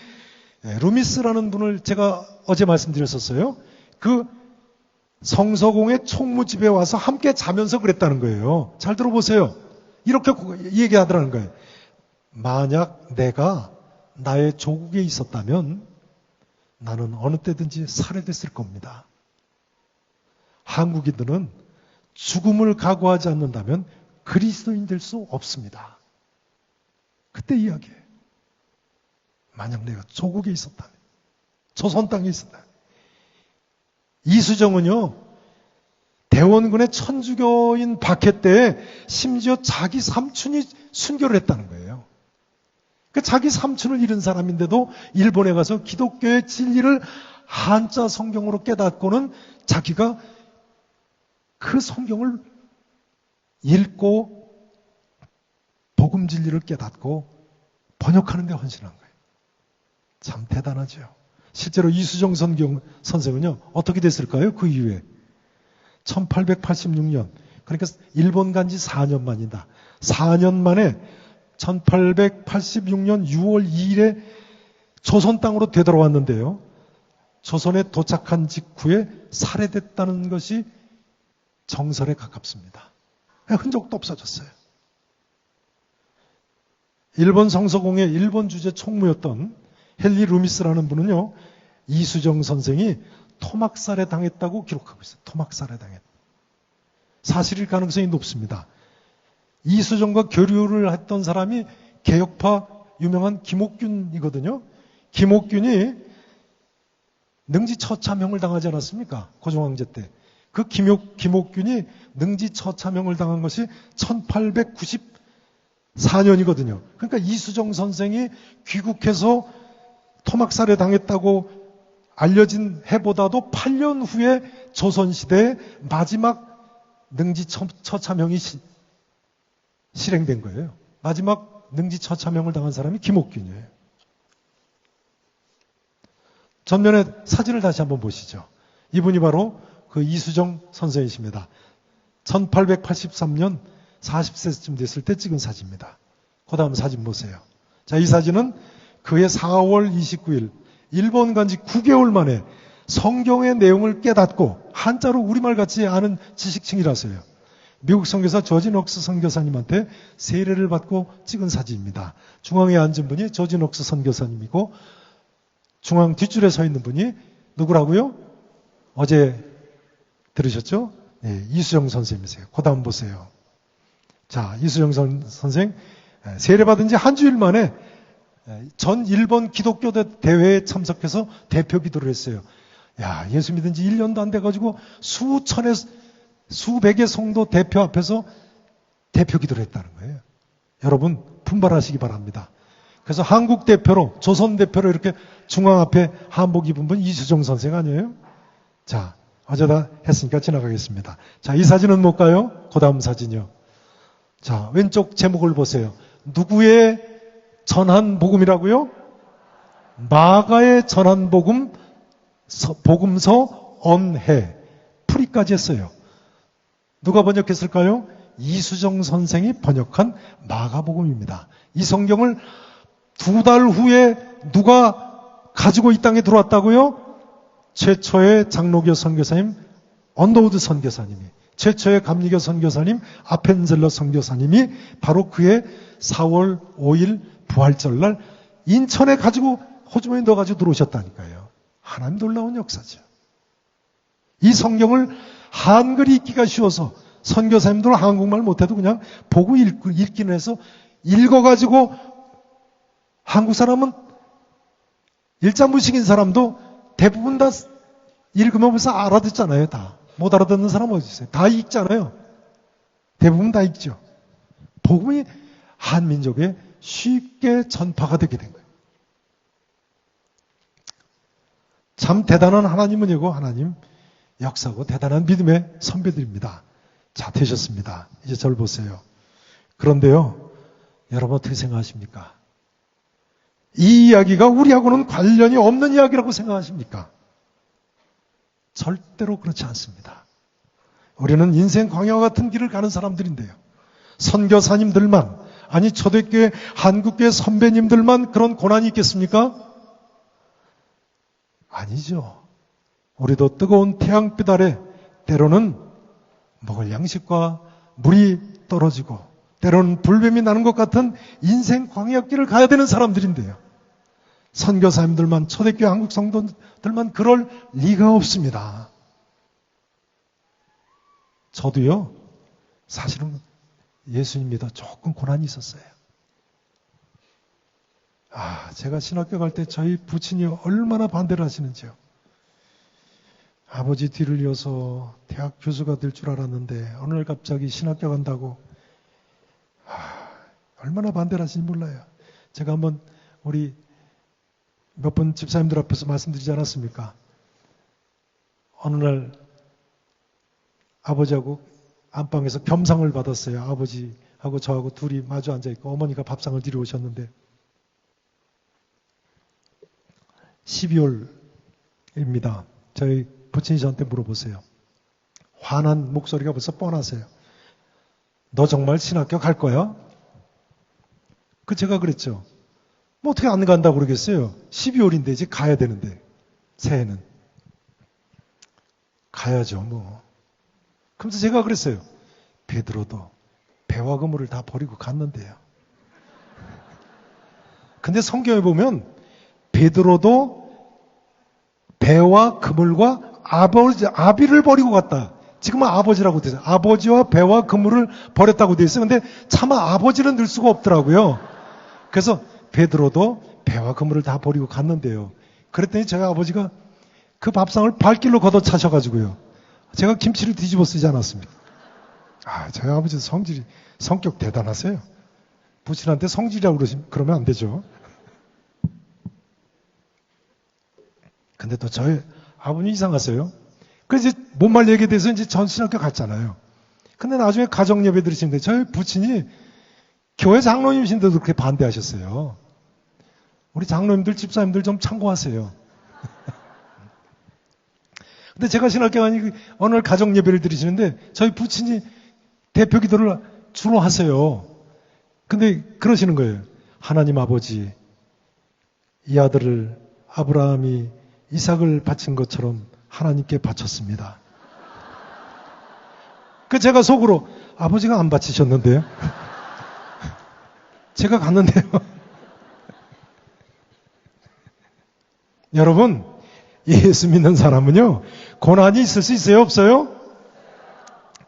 루미스라는 분을 제가 어제 말씀드렸었어요. 그 성서공회 총무집에 와서 함께 자면서 그랬다는 거예요. 잘 들어보세요. 이렇게 얘기하더라는 거예요. 만약 내가 나의 조국에 있었다면 나는 어느 때든지 살해됐을 겁니다. 한국인들은 죽음을 각오하지 않는다면 그리스도인 될 수 없습니다. 그때 이야기해요. 만약 내가 조국에 있었다면, 조선 땅에 있었다면. 이수정은요, 대원군의 천주교인 박해 때 심지어 자기 삼촌이 순교를 했다는 거예요. 그 자기 삼촌을 잃은 사람인데도 일본에 가서 기독교의 진리를 한자 성경으로 깨닫고는 자기가 그 성경을 읽고 복음 진리를 깨닫고 번역하는 데 헌신한 거예요. 참 대단하죠. 실제로 이수정 선생은요, 어떻게 됐을까요? 그 이후에 1886년, 그러니까 일본 간 지 4년 만이다. 4년 만에 1886년 6월 2일에 조선 땅으로 되돌아왔는데요. 조선에 도착한 직후에 살해됐다는 것이 정설에 가깝습니다. 흔적도 없어졌어요. 일본 성서공회 일본 주재 총무였던 헨리 루미스라는 분은요, 이수정 선생이 토막살해 당했다고 기록하고 있어요. 토막살해 당했다. 사실일 가능성이 높습니다. 이수정과 교류를 했던 사람이 개혁파 유명한 김옥균이거든요. 김옥균이 능지처참형을 당하지 않았습니까? 고종황제 때. 그 김옥균이 능지처참형을 당한 것이 1894년이거든요. 그러니까 이수정 선생이 귀국해서 토막살해 당했다고 알려진 해보다도 8년 후에 조선시대에 마지막 능지처참형이 실행된 거예요. 마지막 능지처참형을 당한 사람이 김옥균이에요. 전면에 사진을 다시 한번 보시죠. 이분이 바로 그 이수정 선생이십니다. 1883년 40세쯤 됐을 때 찍은 사진입니다. 그 다음 사진 보세요. 자, 이 사진은 그해 4월 29일 일본 간 지 9개월 만에 성경의 내용을 깨닫고 한자로 우리말 같이 아는 지식층이라서요. 미국 선교사 조지 넉스 선교사님한테 세례를 받고 찍은 사진입니다. 중앙에 앉은 분이 조지 넉스 선교사님이고 중앙 뒷줄에 서 있는 분이 누구라고요? 어제 들으셨죠? 네, 이수정 선생님이세요. 그 다음 보세요. 자, 이수정 선생 세례 받은 지 한 주일 만에 전 일본 기독교 대회에 참석해서 대표 기도를 했어요. 야, 예수 믿은 지 1년도 안 돼가지고 수백의 성도 대표 앞에서 대표 기도를 했다는 거예요. 여러분, 분발하시기 바랍니다. 그래서 한국 대표로, 조선 대표로 이렇게 중앙 앞에 한복 입은 분 이수정 선생 아니에요? 자, 어제 다 했으니까 지나가겠습니다. 자, 이 사진은 뭘까요? 그 다음 사진이요. 자, 왼쪽 제목을 보세요. 누구의 전한 복음이라고요? 마가의 전한 복음, 복음서 언해. 풀이까지 했어요. 누가 번역했을까요? 이수정 선생이 번역한 마가복음입니다. 이 성경을 2달 후에 누가 가지고 이 땅에 들어왔다고요? 최초의 장로교 선교사님 언더우드 선교사님이, 최초의 감리교 선교사님 아펜젤러 선교사님이 바로 그의 4월 5일 부활절날 인천에 가지고 호주머니에 넣어가지고 들어오셨다니까요. 하나님 놀라운 역사죠. 이 성경을 한글이 읽기가 쉬워서 선교사님들 한국말 못해도 그냥 보고 읽기는 해서 읽어가지고 한국 사람은 일자무식인 사람도 대부분 다 읽으면 벌써 알아듣잖아요. 다. 못 알아듣는 사람 어디 있어요? 다 읽잖아요. 대부분 다 읽죠. 복음이 한민족에 쉽게 전파가 되게 된 거예요. 참 대단한 하나님은이고 하나님 역사고 대단한 믿음의 선배들입니다. 자, 되셨습니다. 이제 저를 보세요. 그런데요, 여러분 어떻게 생각하십니까? 이 이야기가 우리하고는 관련이 없는 이야기라고 생각하십니까? 절대로 그렇지 않습니다. 우리는 인생 광야와 같은 길을 가는 사람들인데요. 선교사님들만, 아니 초대교회, 한국교회 선배님들만 그런 고난이 있겠습니까? 아니죠. 우리도 뜨거운 태양빛 아래 때로는 먹을 양식과 물이 떨어지고 때로는 불뱀이 나는 것 같은 인생 광야길을 가야 되는 사람들인데요. 선교사님들만, 초대교회 한국 성도들만 그럴 리가 없습니다. 저도요, 사실은 예수님 믿어 조금 고난이 있었어요. 제가 신학교 갈 때 저희 부친이 얼마나 반대를 하시는지요. 아버지 뒤를 이어서 대학 교수가 될 줄 알았는데 어느 날 갑자기 신학교 간다고 얼마나 반대를 하시는지 몰라요. 제가 한번 우리 몇 번 집사님들 앞에서 말씀드리지 않았습니까? 어느 날 아버지하고 안방에서 겸상을 받았어요. 아버지하고 저하고 둘이 마주 앉아있고 어머니가 밥상을 들여 오셨는데 12월입니다. 저희 부친이 저한테 물어보세요. 화난 목소리가 벌써 뻔하세요. 너 정말 신학교 갈 거야? 제가 그랬죠. 뭐 어떻게 안 간다고 그러겠어요. 12월인데 이제 가야 되는데 새해는. 가야죠 뭐. 그러면서 제가 그랬어요. 베드로도 배와 그물을 다 버리고 갔는데요. 근데 성경에 보면 베드로도 배와 그물과 아비를 버리고 갔다. 지금은 아버지라고 되어 있어요. 아버지와 배와 그물을 버렸다고 되어 있어요. 근데 차마 아버지는 늘 수가 없더라고요. 그래서 베드로도 배와 그물을 다 버리고 갔는데요. 그랬더니 저희 아버지가 그 밥상을 발길로 걷어 차셔가지고요. 제가 김치를 뒤집어 쓰지 않았습니다. 저희 아버지 성격 대단하세요. 부친한테 성질이라고 그러면 안 되죠. 근데 또 저희 아버님 이상하세요. 그래서 이제 못말 얘기에 대해서 이제 전신학교 갔잖아요. 근데 나중에 가정 예배 드리시는데 저희 부친이 교회 장로님이신데도 그렇게 반대하셨어요. 우리 장로님들, 집사님들 좀 참고하세요. 근데 제가 신학교 가니 어느 날 가정 예배를 드리시는데 저희 부친이 대표 기도를 주로 하세요. 근데 그러시는 거예요. 하나님 아버지, 이 아들을 아브라함이 이삭을 바친 것처럼 하나님께 바쳤습니다. 제가 속으로 아버지가 안 바치셨는데요. 제가 갔는데요. 여러분, 예수 믿는 사람은요, 고난이 있을 수 있어요, 없어요?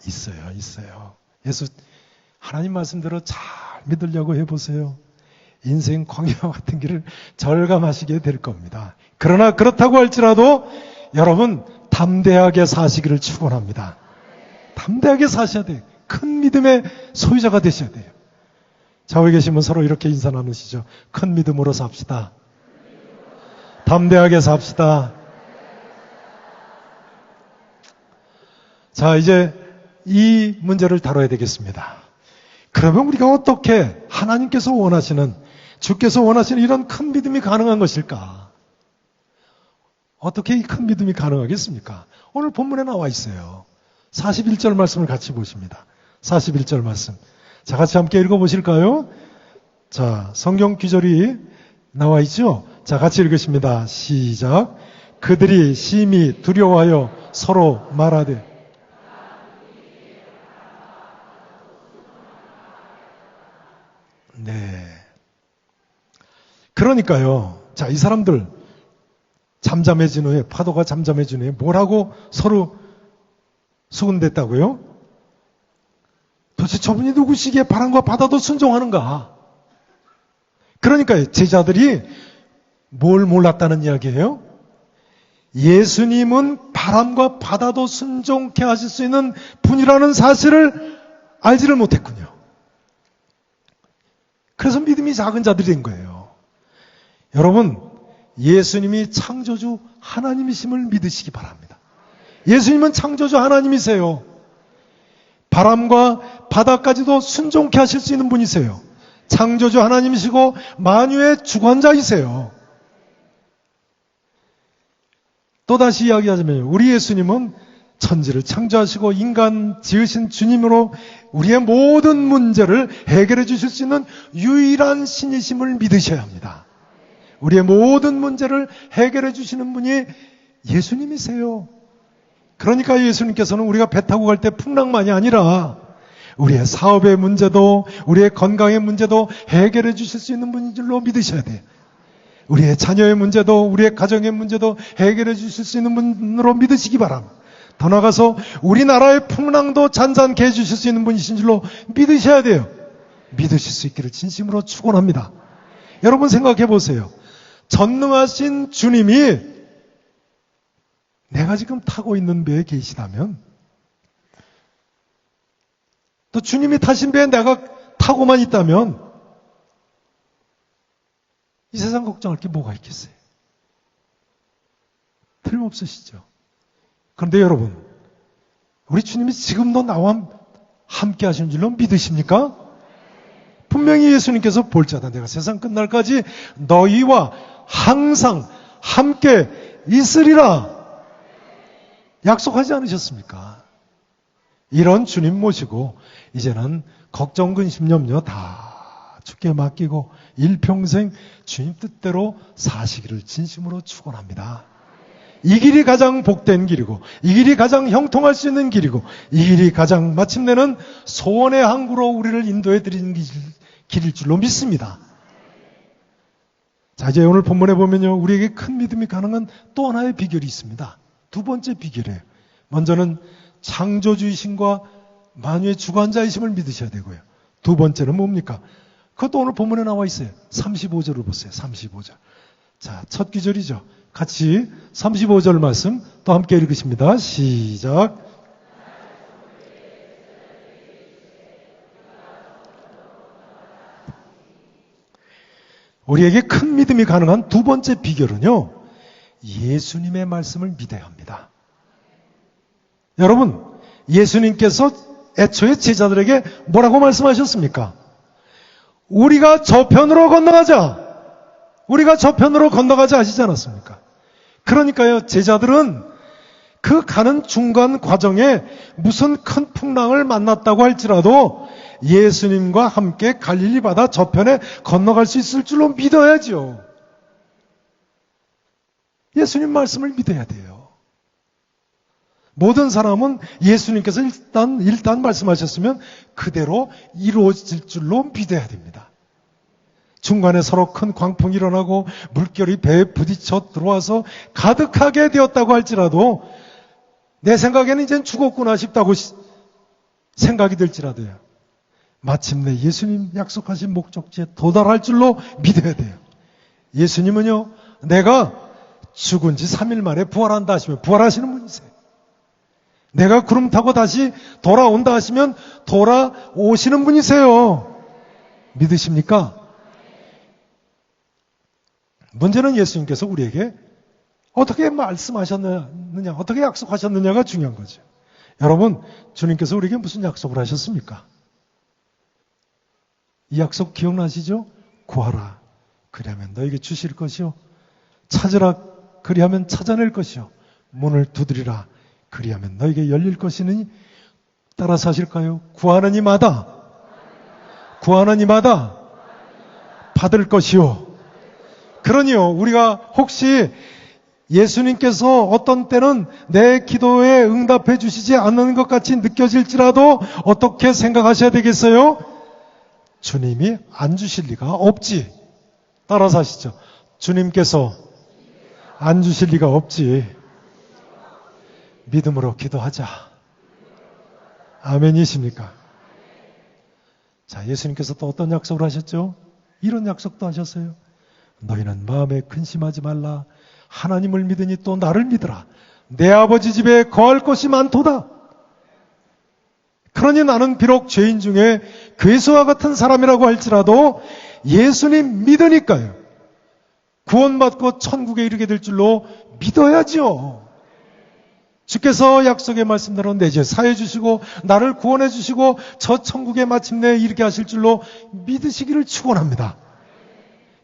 있어요. 예수, 하나님 말씀대로 잘 믿으려고 해보세요. 인생 광야와 같은 길을 절감하시게 될 겁니다. 그러나 그렇다고 할지라도 여러분 담대하게 사시기를 축원합니다. 담대하게 사셔야 돼요. 큰 믿음의 소유자가 되셔야 돼요. 좌우에 계시면 서로 이렇게 인사 나누시죠. 큰 믿음으로 삽시다. 담대하게 삽시다. 자, 이제 이 문제를 다뤄야 되겠습니다. 그러면 우리가 어떻게 하나님께서 원하시는, 주께서 원하시는 이런 큰 믿음이 가능한 것일까? 어떻게 이 큰 믿음이 가능하겠습니까? 오늘 본문에 나와 있어요. 41절 말씀을 같이 보십니다. 41절 말씀. 자, 같이 함께 읽어보실까요? 자, 성경 귀절이 나와 있죠? 자, 같이 읽으십니다. 시작. 그들이 심히 두려워하여 서로 말하되. 네. 그러니까요. 자, 이 사람들 잠잠해진 후에, 파도가 잠잠해진 후에 뭐라고 서로 수군댔다고요? 도대체 저분이 누구시기에 바람과 바다도 순종하는가? 그러니까 제자들이 뭘 몰랐다는 이야기예요? 예수님은 바람과 바다도 순종케 하실 수 있는 분이라는 사실을 알지를 못했군요. 그래서 믿음이 작은 자들이 된 거예요. 여러분, 예수님이 창조주 하나님이심을 믿으시기 바랍니다. 예수님은 창조주 하나님이세요. 바람과 바다까지도 순종케 하실 수 있는 분이세요. 창조주 하나님이시고 만유의 주관자이세요. 또다시 이야기하자면 우리 예수님은 천지를 창조하시고 인간 지으신 주님으로 우리의 모든 문제를 해결해 주실 수 있는 유일한 신이심을 믿으셔야 합니다. 우리의 모든 문제를 해결해 주시는 분이 예수님이세요. 그러니까 예수님께서는 우리가 배 타고 갈 때 풍랑만이 아니라 우리의 사업의 문제도 우리의 건강의 문제도 해결해 주실 수 있는 분인 줄로 믿으셔야 돼요. 우리의 자녀의 문제도 우리의 가정의 문제도 해결해 주실 수 있는 분으로 믿으시기 바랍니다. 더 나아가서 우리나라의 풍랑도 잔잔케 해주실 수 있는 분이신 줄로 믿으셔야 돼요. 믿으실 수 있기를 진심으로 축원합니다. 여러분 생각해 보세요. 전능하신 주님이 내가 지금 타고 있는 배에 계시다면, 또 주님이 타신 배에 내가 타고만 있다면 이 세상 걱정할 게 뭐가 있겠어요? 틀림없으시죠? 그런데 여러분, 우리 주님이 지금도 나와 함께 하시는 줄로 믿으십니까? 분명히 예수님께서 볼지어다 내가 세상 끝날까지 너희와 항상 함께 있으리라 약속하지 않으셨습니까? 이런 주님 모시고 이제는 걱정, 근심, 염려 다 주께 맡기고 일평생 주님 뜻대로 사시기를 진심으로 축원합니다. 이 길이 가장 복된 길이고 이 길이 가장 형통할 수 있는 길이고 이 길이 가장 마침내는 소원의 항구로 우리를 인도해 드리는 길일 줄로 믿습니다. 자, 이제 오늘 본문에 보면요, 우리에게 큰 믿음이 가능한 또 하나의 비결이 있습니다. 두 번째 비결이에요. 먼저는 창조주이신과 만유의 주관자이심을 믿으셔야 되고요. 두 번째는 뭡니까? 그것도 오늘 본문에 나와 있어요. 35절을 보세요. 35절. 자, 첫 귀절이죠. 같이 35절 말씀 또 함께 읽으십니다. 시작. 우리에게 큰 믿음이 가능한 두 번째 비결은요, 예수님의 말씀을 믿어야 합니다. 여러분, 예수님께서 애초에 제자들에게 뭐라고 말씀하셨습니까? 우리가 저편으로 건너가자. 우리가 저편으로 건너가자 하시지 않았습니까? 그러니까요, 제자들은 그 가는 중간 과정에 무슨 큰 풍랑을 만났다고 할지라도 예수님과 함께 갈릴리 바다 저편에 건너갈 수 있을 줄로 믿어야죠. 예수님 말씀을 믿어야 돼요. 모든 사람은 예수님께서 일단 말씀하셨으면 그대로 이루어질 줄로 믿어야 됩니다. 중간에 서로 큰 광풍이 일어나고 물결이 배에 부딪혀 들어와서 가득하게 되었다고 할지라도 내 생각에는 이젠 죽었구나 싶다고 생각이 들지라도요, 마침내 예수님 약속하신 목적지에 도달할 줄로 믿어야 돼요. 예수님은요, 내가 죽은 지 3일 만에 부활한다 하시면 부활하시는 분이세요. 내가 구름 타고 다시 돌아온다 하시면 돌아오시는 분이세요. 믿으십니까? 문제는 예수님께서 우리에게 어떻게 말씀하셨느냐, 어떻게 약속하셨느냐가 중요한 거죠. 여러분, 주님께서 우리에게 무슨 약속을 하셨습니까? 이 약속 기억나시죠? 구하라, 그리하면 너에게 주실 것이요. 찾으라, 그리하면 찾아낼 것이요. 문을 두드리라, 그리하면 너에게 열릴 것이니 따라서 하실까요? 구하는 이마다 받을 것이요. 그러니요, 우리가 혹시 예수님께서 어떤 때는 내 기도에 응답해 주시지 않는 것 같이 느껴질지라도 어떻게 생각하셔야 되겠어요? 주님이 안 주실 리가 없지. 따라서 하시죠. 주님께서 안 주실 리가 없지. 믿음으로 기도하자. 아멘이십니까? 자, 예수님께서 또 어떤 약속을 하셨죠? 이런 약속도 하셨어요. 너희는 마음에 근심하지 말라. 하나님을 믿으니 또 나를 믿으라. 내 아버지 집에 거할 곳이 많도다. 그러니 나는 비록 죄인 중에 괴수와 같은 사람이라고 할지라도 예수님 믿으니까요. 구원받고 천국에 이르게 될 줄로 믿어야죠. 주께서 약속의 말씀대로 내 죄 사해 주시고 나를 구원해 주시고 저 천국에 마침내 이르게 하실 줄로 믿으시기를 축원합니다.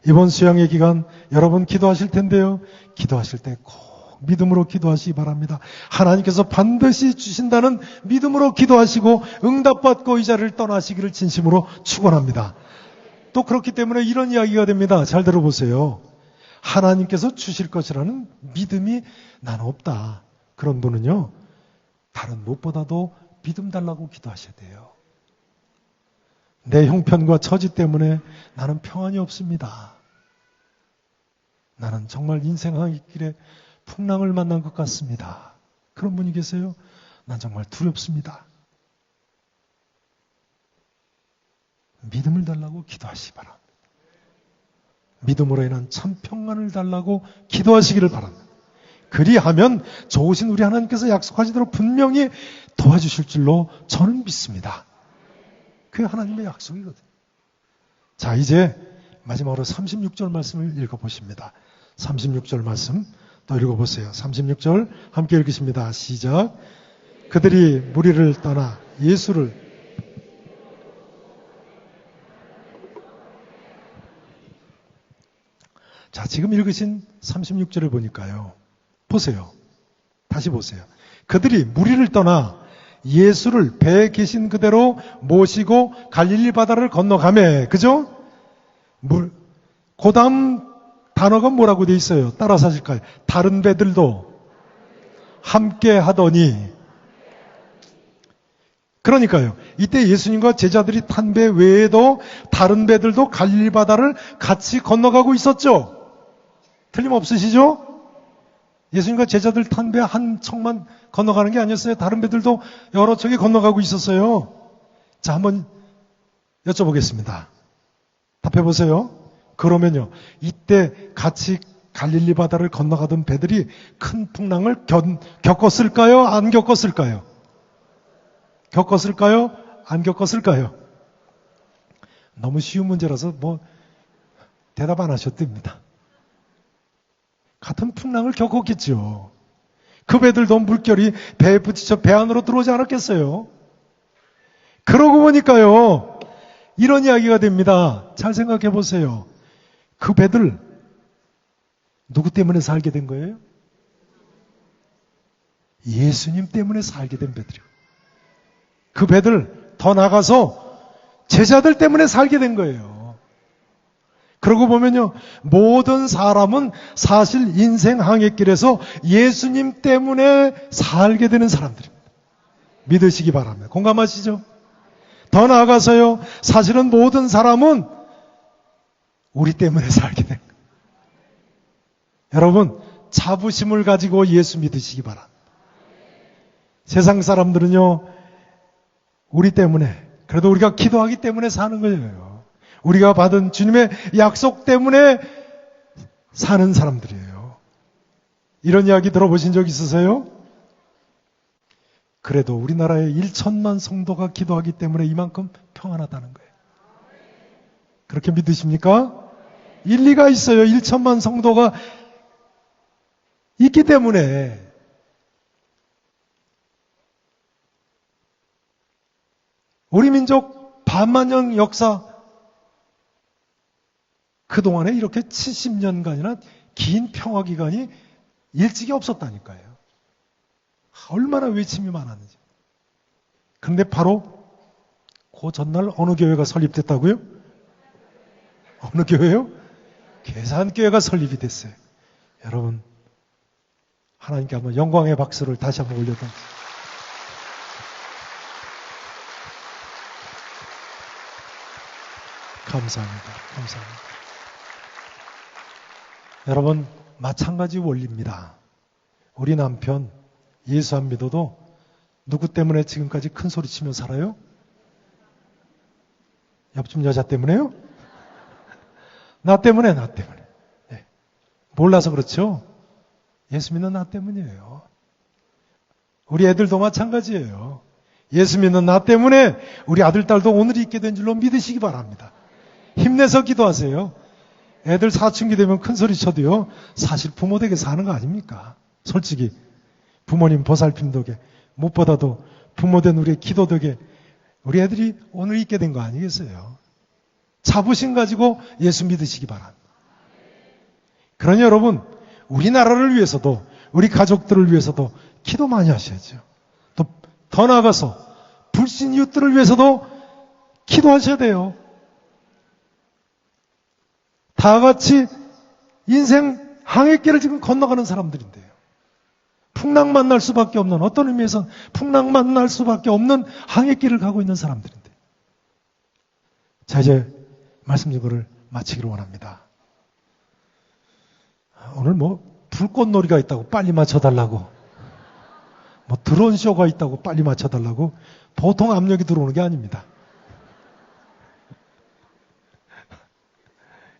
이번 수양의 기간 여러분 기도하실 텐데요. 기도하실 때 꼭 믿음으로 기도하시기 바랍니다. 하나님께서 반드시 주신다는 믿음으로 기도하시고 응답받고 이 자리를 떠나시기를 진심으로 축원합니다. 또 그렇기 때문에 이런 이야기가 됩니다. 잘 들어보세요. 하나님께서 주실 것이라는 믿음이 나는 없다. 그런 분은요, 다른 무엇보다도 믿음 달라고 기도하셔야 돼요. 내 형편과 처지 때문에 나는 평안이 없습니다. 나는 정말 인생의 길에 풍랑을 만난 것 같습니다. 그런 분이 계세요? 난 정말 두렵습니다. 믿음을 달라고 기도하시기 바랍니다. 믿음으로 인한 참 평안을 달라고 기도하시기를 바랍니다. 그리하면 좋으신 우리 하나님께서 약속하시도록 분명히 도와주실 줄로 저는 믿습니다. 그게 하나님의 약속이거든요. 자, 이제 마지막으로 36절 말씀을 읽어보십니다. 36절 말씀 또 읽어보세요. 36절 함께 읽으십니다. 시작. 그들이 무리를 떠나 예수를 자, 지금 읽으신 36절을 보니까요. 보세요. 다시 보세요. 그들이 무리를 떠나 예수를 배에 계신 그대로 모시고 갈릴리 바다를 건너가매. 그죠? 그 다음 단어가 뭐라고 돼 있어요? 따라서 하실까요? 다른 배들도 함께 하더니. 그러니까요. 이때 예수님과 제자들이 탄 배 외에도 다른 배들도 갈릴리 바다를 같이 건너가고 있었죠. 틀림없으시죠? 예수님과 제자들 탄 배 한 척만 건너가는 게 아니었어요. 다른 배들도 여러 척이 건너가고 있었어요. 자, 한번 여쭤보겠습니다. 답해보세요. 그러면요, 이때 같이 갈릴리 바다를 건너가던 배들이 큰 풍랑을 겪었을까요? 안 겪었을까요? 겪었을까요? 안 겪었을까요? 너무 쉬운 문제라서 대답 안 하셔도 됩니다. 같은 풍랑을 겪었겠죠. 그 배들도 물결이 배에 부딪혀 배 안으로 들어오지 않았겠어요? 그러고 보니까요, 이런 이야기가 됩니다. 잘 생각해 보세요. 그 배들 누구 때문에 살게 된 거예요? 예수님 때문에 살게 된 배들이요. 그 배들 더 나가서 제자들 때문에 살게 된 거예요. 그러고 보면요, 모든 사람은 사실 인생 항해길에서 예수님 때문에 살게 되는 사람들입니다. 믿으시기 바랍니다. 공감하시죠? 더 나아가서요, 사실은 모든 사람은 우리 때문에 살게 된 거예요. 여러분, 자부심을 가지고 예수 믿으시기 바랍니다. 세상 사람들은요, 우리 때문에, 그래도 우리가 기도하기 때문에 사는 거예요. 우리가 받은 주님의 약속 때문에 사는 사람들이에요. 이런 이야기 들어보신 적 있으세요? 그래도 우리나라에 1천만 성도가 기도하기 때문에 이만큼 평안하다는 거예요. 그렇게 믿으십니까? 일리가 있어요. 1천만 성도가 있기 때문에. 우리 민족 반만년 역사, 그동안에 이렇게 70년간이나 긴 평화기간이 일찍이 없었다니까요. 얼마나 외침이 많았는지. 그런데 바로 그 전날 어느 교회가 설립됐다고요? 어느 교회요? 계산교회가 설립이 됐어요. 여러분, 하나님께 한번 영광의 박수를 다시 한번 올려드립니다. 감사합니다. 감사합니다. 여러분, 마찬가지 원리입니다. 우리 남편 예수 안 믿어도 누구 때문에 지금까지 큰 소리 치며 살아요? 옆집 여자 때문에요? 나 때문에. 네. 몰라서 그렇죠? 예수 믿는 나 때문이에요. 우리 애들도 마찬가지예요. 예수 믿는 나 때문에 우리 아들, 딸도 오늘이 있게 된 줄로 믿으시기 바랍니다. 힘내서 기도하세요. 애들 사춘기 되면 큰 소리 쳐도요, 사실 부모 덕에 사는 거 아닙니까? 솔직히 부모님 보살핌 덕에, 무엇보다도 부모 된 우리의 기도 덕에 우리 애들이 오늘 있게 된 거 아니겠어요? 자부심 가지고 예수 믿으시기 바랍니다. 그러니 여러분, 우리나라를 위해서도, 우리 가족들을 위해서도 기도 많이 하셔야죠. 또 더 나아가서 불신 이웃들을 위해서도 기도하셔야 돼요. 다 같이 인생 항해길을 지금 건너가는 사람들인데요. 풍랑 만날 수밖에 없는, 어떤 의미에서 풍랑 만날 수밖에 없는 항해길을 가고 있는 사람들인데. 자, 이제 말씀 이거를 마치기로 원합니다. 오늘 불꽃놀이가 있다고 빨리 맞춰달라고, 드론 쇼가 있다고 빨리 맞춰달라고 보통 압력이 들어오는 게 아닙니다.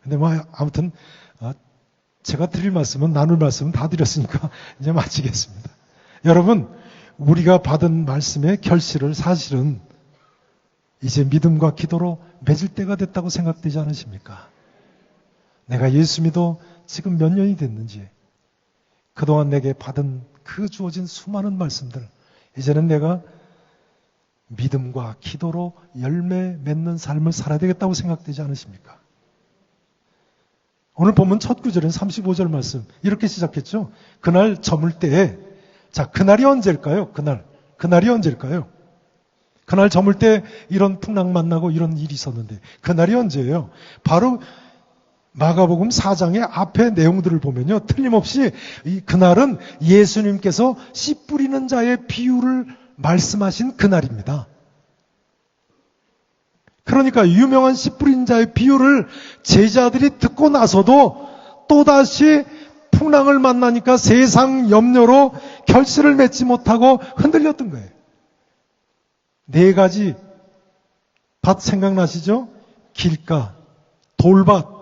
근데 아무튼 제가 드릴 말씀은, 나눌 말씀은 다 드렸으니까 이제 마치겠습니다. 여러분, 우리가 받은 말씀의 결실을 사실은 이제 믿음과 기도로 맺을 때가 됐다고 생각되지 않으십니까? 내가 예수 믿어 지금 몇 년이 됐는지, 그동안 내게 받은 그 주어진 수많은 말씀들, 이제는 내가 믿음과 기도로 열매 맺는 삶을 살아야 되겠다고 생각되지 않으십니까? 오늘 본문 첫 구절은 35절 말씀 이렇게 시작했죠. 그날 저물 때에, 자, 그날이 언제일까요? 그날이 언제일까요? 그날 저물 때 이런 풍랑 만나고 이런 일이 있었는데 그날이 언제예요? 바로 마가복음 4장의 앞에 내용들을 보면요, 틀림없이 그날은 예수님께서 씨 뿌리는 자의 비유를 말씀하신 그날입니다. 그러니까 유명한 씨 뿌린 자의 비유를 제자들이 듣고 나서도 또다시 풍랑을 만나니까 세상 염려로 결실을 맺지 못하고 흔들렸던 거예요. 4가지 밭 생각나시죠? 길가, 돌밭.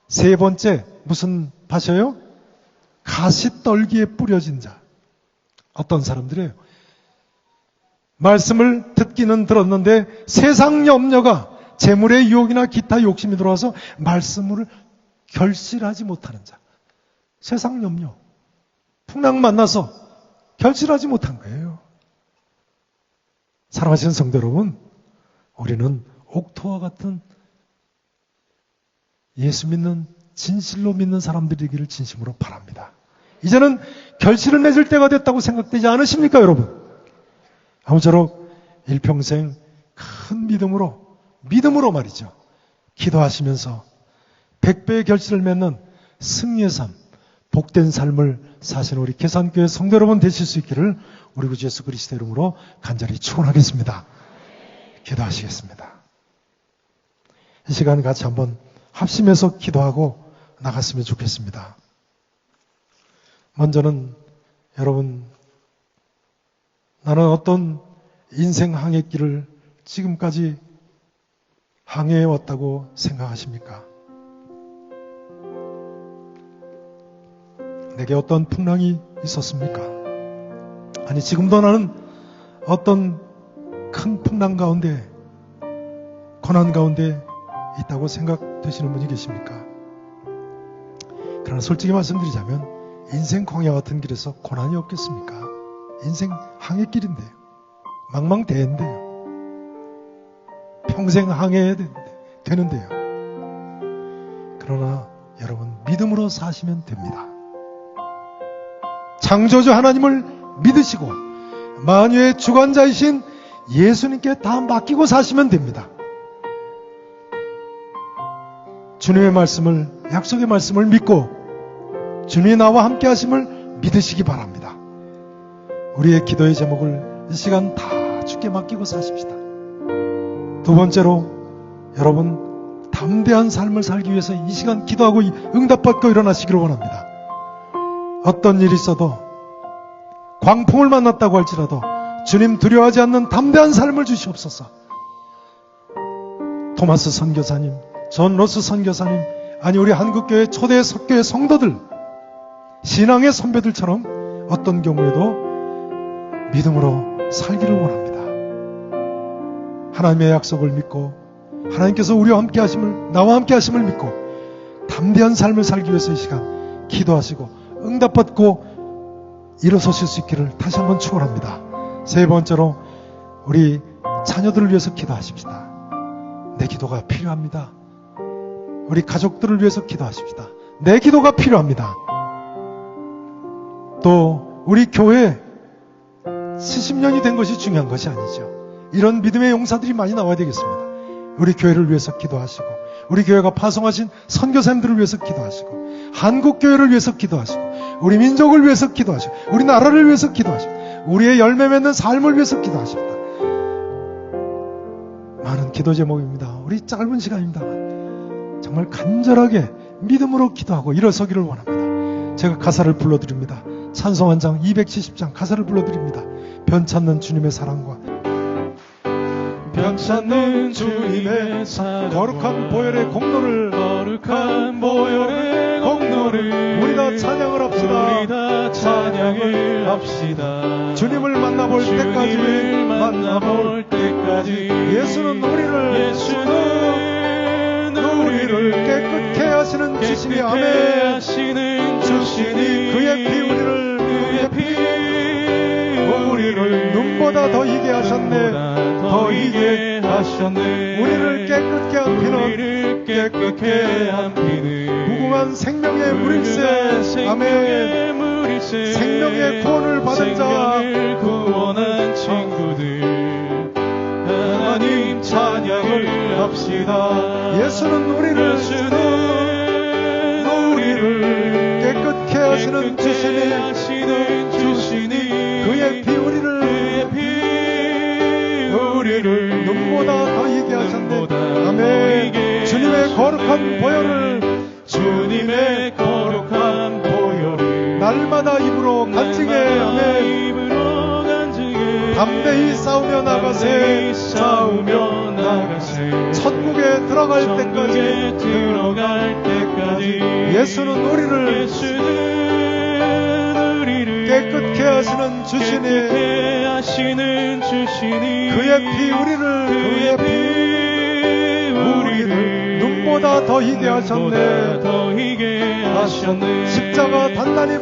3번째 무슨 밭이에요? 가시떨기에 뿌려진 자. 어떤 사람들이에요? 말씀을 듣기는 들었는데 세상 염려가, 재물의 유혹이나 기타 욕심이 들어와서 말씀을 결실하지 못하는 자. 세상 염려, 풍랑 만나서 결실하지 못한 거예요. 사랑하시는 성도 여러분, 우리는 옥토와 같은 예수 믿는, 진실로 믿는 사람들이기를 진심으로 바랍니다. 이제는 결실을 맺을 때가 됐다고 생각되지 않으십니까, 여러분? 아무쪼록 일평생 큰 믿음으로 말이죠, 기도하시면서 100배의 결실을 맺는 승리의 삶, 복된 삶을 사시는 우리 계산교회 성도 여러분 되실 수 있기를 우리 구주 예수 그리스도 이름으로 간절히 축원하겠습니다. 기도하시겠습니다. 이 시간 같이 한번 합심해서 기도하고 나갔으면 좋겠습니다. 먼저는 여러분, 나는 어떤 인생 항해길을 지금까지 항해해 왔다고 생각하십니까? 내게 어떤 풍랑이 있었습니까? 아니, 지금도 나는 어떤 큰 풍랑 가운데, 고난 가운데 있다고 생각되시는 분이 계십니까? 그러나 솔직히 말씀드리자면 인생 광야 같은 길에서 고난이 없겠습니까? 인생 항해길인데요. 망망대해인데요. 평생 항해해야 되는데요. 그러나 여러분, 믿음으로 사시면 됩니다. 창조주 하나님을 믿으시고 만유의 주관자이신 예수님께 다 맡기고 사시면 됩니다. 주님의 말씀을, 약속의 말씀을 믿고 주님이 나와 함께 하심을 믿으시기 바랍니다. 우리의 기도의 제목을 이 시간 다 주께 맡기고 사십시다. 두 번째로, 여러분 담대한 삶을 살기 위해서 이 시간 기도하고 응답받고 일어나시기를 원합니다. 어떤 일이 있어도, 광풍을 만났다고 할지라도 주님 두려워하지 않는 담대한 삶을 주시옵소서. 토마스 선교사님, 존 로스 선교사님, 아니 우리 한국교회 초대 석교회 성도들, 신앙의 선배들처럼 어떤 경우에도 믿음으로 살기를 원합니다. 하나님의 약속을 믿고 하나님께서 우리와 함께 하심을, 나와 함께 하심을 믿고 담대한 삶을 살기 위해서 이 시간 기도하시고 응답받고 일어서실 수 있기를 다시 한번 축원합니다. 세 번째로, 우리 자녀들을 위해서 기도하십시다. 내 기도가 필요합니다. 우리 가족들을 위해서 기도하십시다. 내 기도가 필요합니다. 또 우리 교회 70년이 된 것이 중요한 것이 아니죠. 이런 믿음의 용사들이 많이 나와야 되겠습니다. 우리 교회를 위해서 기도하시고, 우리 교회가 파송하신 선교사님들을 위해서 기도하시고, 한국교회를 위해서 기도하시고, 우리 민족을 위해서 기도하시고, 우리 나라를 위해서 기도하시고, 우리의 열매 맺는 삶을 위해서 기도하십니다. 많은 기도 제목입니다. 우리 짧은 시간입니다. 정말 간절하게 믿음으로 기도하고 일어서기를 원합니다. 제가 가사를 불러드립니다. 찬송 한 장 270장 가사를 불러드립니다. 변찮는 주님의 사랑과 변찮는 주님의 사랑, 거룩한 보혈의 공로를, 거룩한 보혈의 공로를 우리 다 찬양을 합시다. 우리 다 찬양을 합시다. 주님을 만나볼 때까지, 만나볼 때까지 예수는 우리를 깨끗게 하시는 주시니, 아멘. 하시는 주시니 그의 피 우리를 눈보다 더 희게 하셨네. 더 희게 하셨네. 우리를 깨끗게 한 피는, 깨끗게 한 피는 무궁한 생명의 물일세. 아멘. 생명의 구원을 받은 자, 구원한 친구들, 하나님 찬양을 합시다. 예수는 우리를 깨끗게 하시는 주시니, 그의 피 우리를 눈보다 더 희게 하셨네. 아멘. 주님의 거룩한 보혈을 날마다 입으로 간증해. 아멘. 담대히 싸우며 나가세. 천국에 들어갈 때까지 예수는 우리를 깨끗게 하시는 주시니, 그의 피 우리를 눈보다 더 희게 하셨네. 십자가 단단히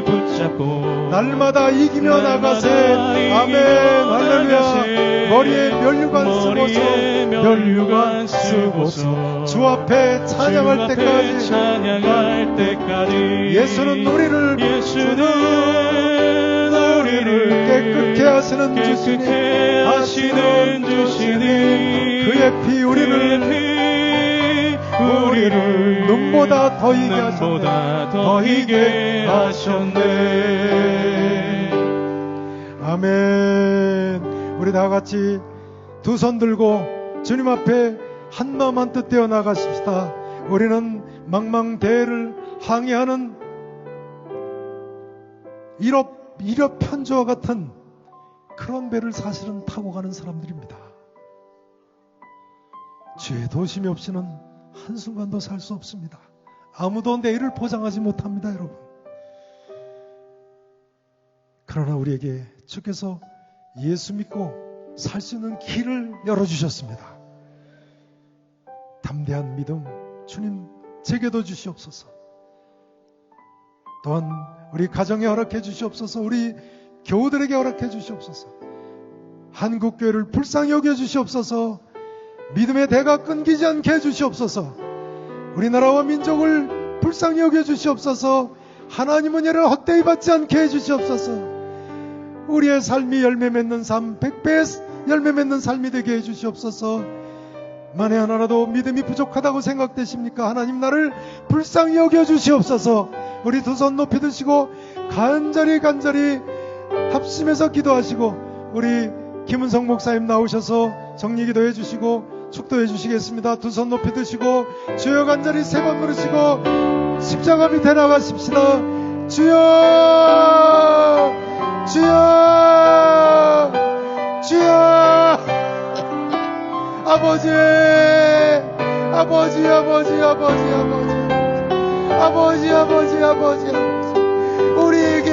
붙잡고 날마다 이기며 나가세. 아멘. 할렐루야. 머리에 면류관 쓰고서 주 앞에 찬양할 때까지 예수는 우리를 깨끗게 하시는 주시니, 그의 피 우리를 눈보다 더 희게 하셨네. 아멘. 우리 다 같이 두 손 들고 주님 앞에 한 마음 한 뜻 되어 나가십시다. 우리는 망망대해를 항해하는 이럽 편조와 같은 그런 배를 사실은 타고 가는 사람들입니다. 주의 도심이 없이는 한순간도 살 수 없습니다. 아무도 내일을 보장하지 못합니다, 여러분. 그러나 우리에게 주께서 예수 믿고 살 수 있는 길을 열어주셨습니다. 담대한 믿음 주님 제게도 주시옵소서. 또한 우리 가정에 허락해 주시옵소서. 우리 교우들에게 허락해 주시옵소서. 한국교회를 불쌍히 여겨 주시옵소서. 믿음의 대가 끊기지 않게 해 주시옵소서. 우리나라와 민족을 불쌍히 여겨 주시옵소서. 하나님은 이를 헛되이 받지 않게 해주시옵소서. 우리의 삶이 열매 맺는 삶, 100배 열매 맺는 삶이 되게 해주시옵소서. 만에 하나라도 믿음이 부족하다고 생각되십니까? 하나님 나를 불쌍히 여겨주시옵소서. 우리 두 손 높이 드시고 간절히 합심해서 기도하시고, 우리 김은성 목사님 나오셔서 정리기도 해주시고 축도해 주시겠습니다. 두 손 높이 드시고 주여 간절히 세 번 부르시고 십자가 밑에 나가십시다. 주여, 주여, 주여. 아버지, 아버지, 아버지, 아버지, 아버지, 아버지, 아버지, 아버지, 우리에게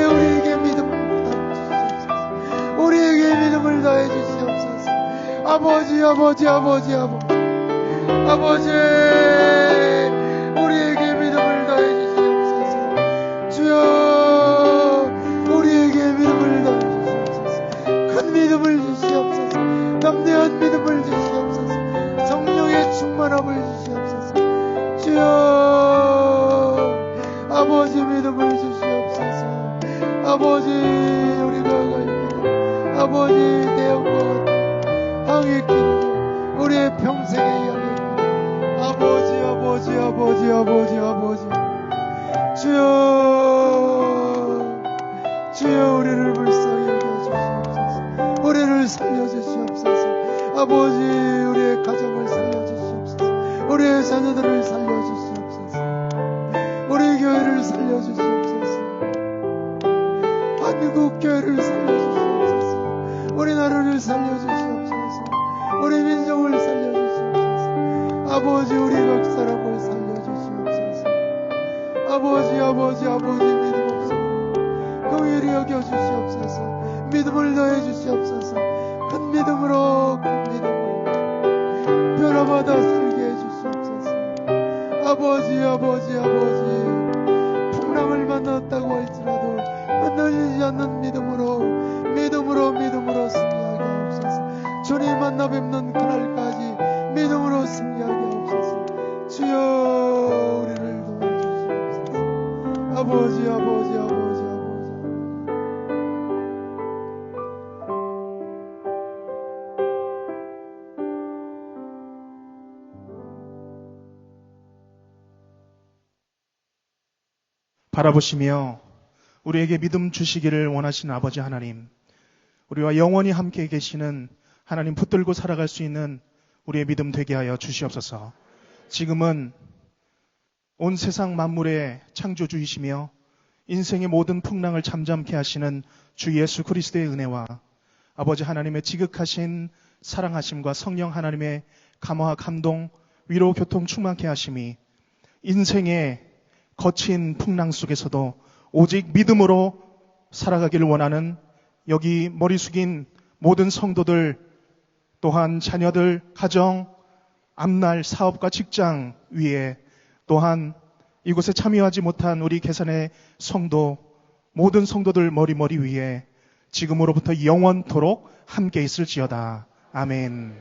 믿음을 더해주시옵소서. 우리에게 믿음을 더해주시옵소서. 아버지, 아버지, 아버지, 아버지, 아버지, 우리에게 믿음을 더해주시옵소서. 주여, 우리에게 믿음을 더해주시옵소서. 큰 믿음을 주시옵소서. 담대한 믿음을 주시옵소서. 성령의 충만함을 주시옵소서. 주여, 아버지 믿음을 주시옵소서. 아버지, 우리가 갈 믿음, 아버지 대형과 항의 기름, 우리의 평생의 영역, 아버지, 아버지, 아버지, 아버지, 아버지, 주여, 주여, 우리를 불쌍히 여겨주시옵소서. 우리를 살려주시옵소서. 아버지, 우리의 가정을 살려주시옵소서. 우리의 자녀들을 살려주시옵소서. 우리 교회를 살려주시옵소서. 한국 교회를 살려주시옵소서. 우리나라를 살려주시옵소서. 우리 민족을 살려주시옵소서. 아버지, 우리 각 사람을 살려주시옵소서. 아버지, 아버지, 아버지, 믿음 없으므로 긍휼히 여겨주시옵소서. 믿음을 더해주시옵소서. 큰 믿음으로 변화마다 살게 해주시옵소서. 아버지, 아버지, 아버지, 풍랑을 만났다고 할지라도 흔들리지 않는 믿음으로 승리하게 하옵소서. 주님 만나 뵙는 그날까지 믿음으로 승리하게 하옵소서. 주여, 우리를 도와주시옵소서. 아버지, 아버지, 아버지, 아버지. 바라보시며 우리에게 믿음 주시기를 원하시는 아버지 하나님, 우리와 영원히 함께 계시는 하나님 붙들고 살아갈 수 있는 우리의 믿음 되게 하여 주시옵소서. 지금은 온 세상 만물의 창조주이시며 인생의 모든 풍랑을 잠잠케 하시는 주 예수 그리스도의 은혜와 아버지 하나님의 지극하신 사랑하심과 성령 하나님의 감화와 감동, 위로, 교통 충만케 하심이 인생의 거친 풍랑 속에서도 오직 믿음으로 살아가기를 원하는 여기 머리 숙인 모든 성도들, 또한 자녀들, 가정, 앞날 사업과 직장 위에, 또한 이곳에 참여하지 못한 우리 계산의 성도, 모든 성도들 머리 위에 지금으로부터 영원토록 함께 있을지어다. 아멘.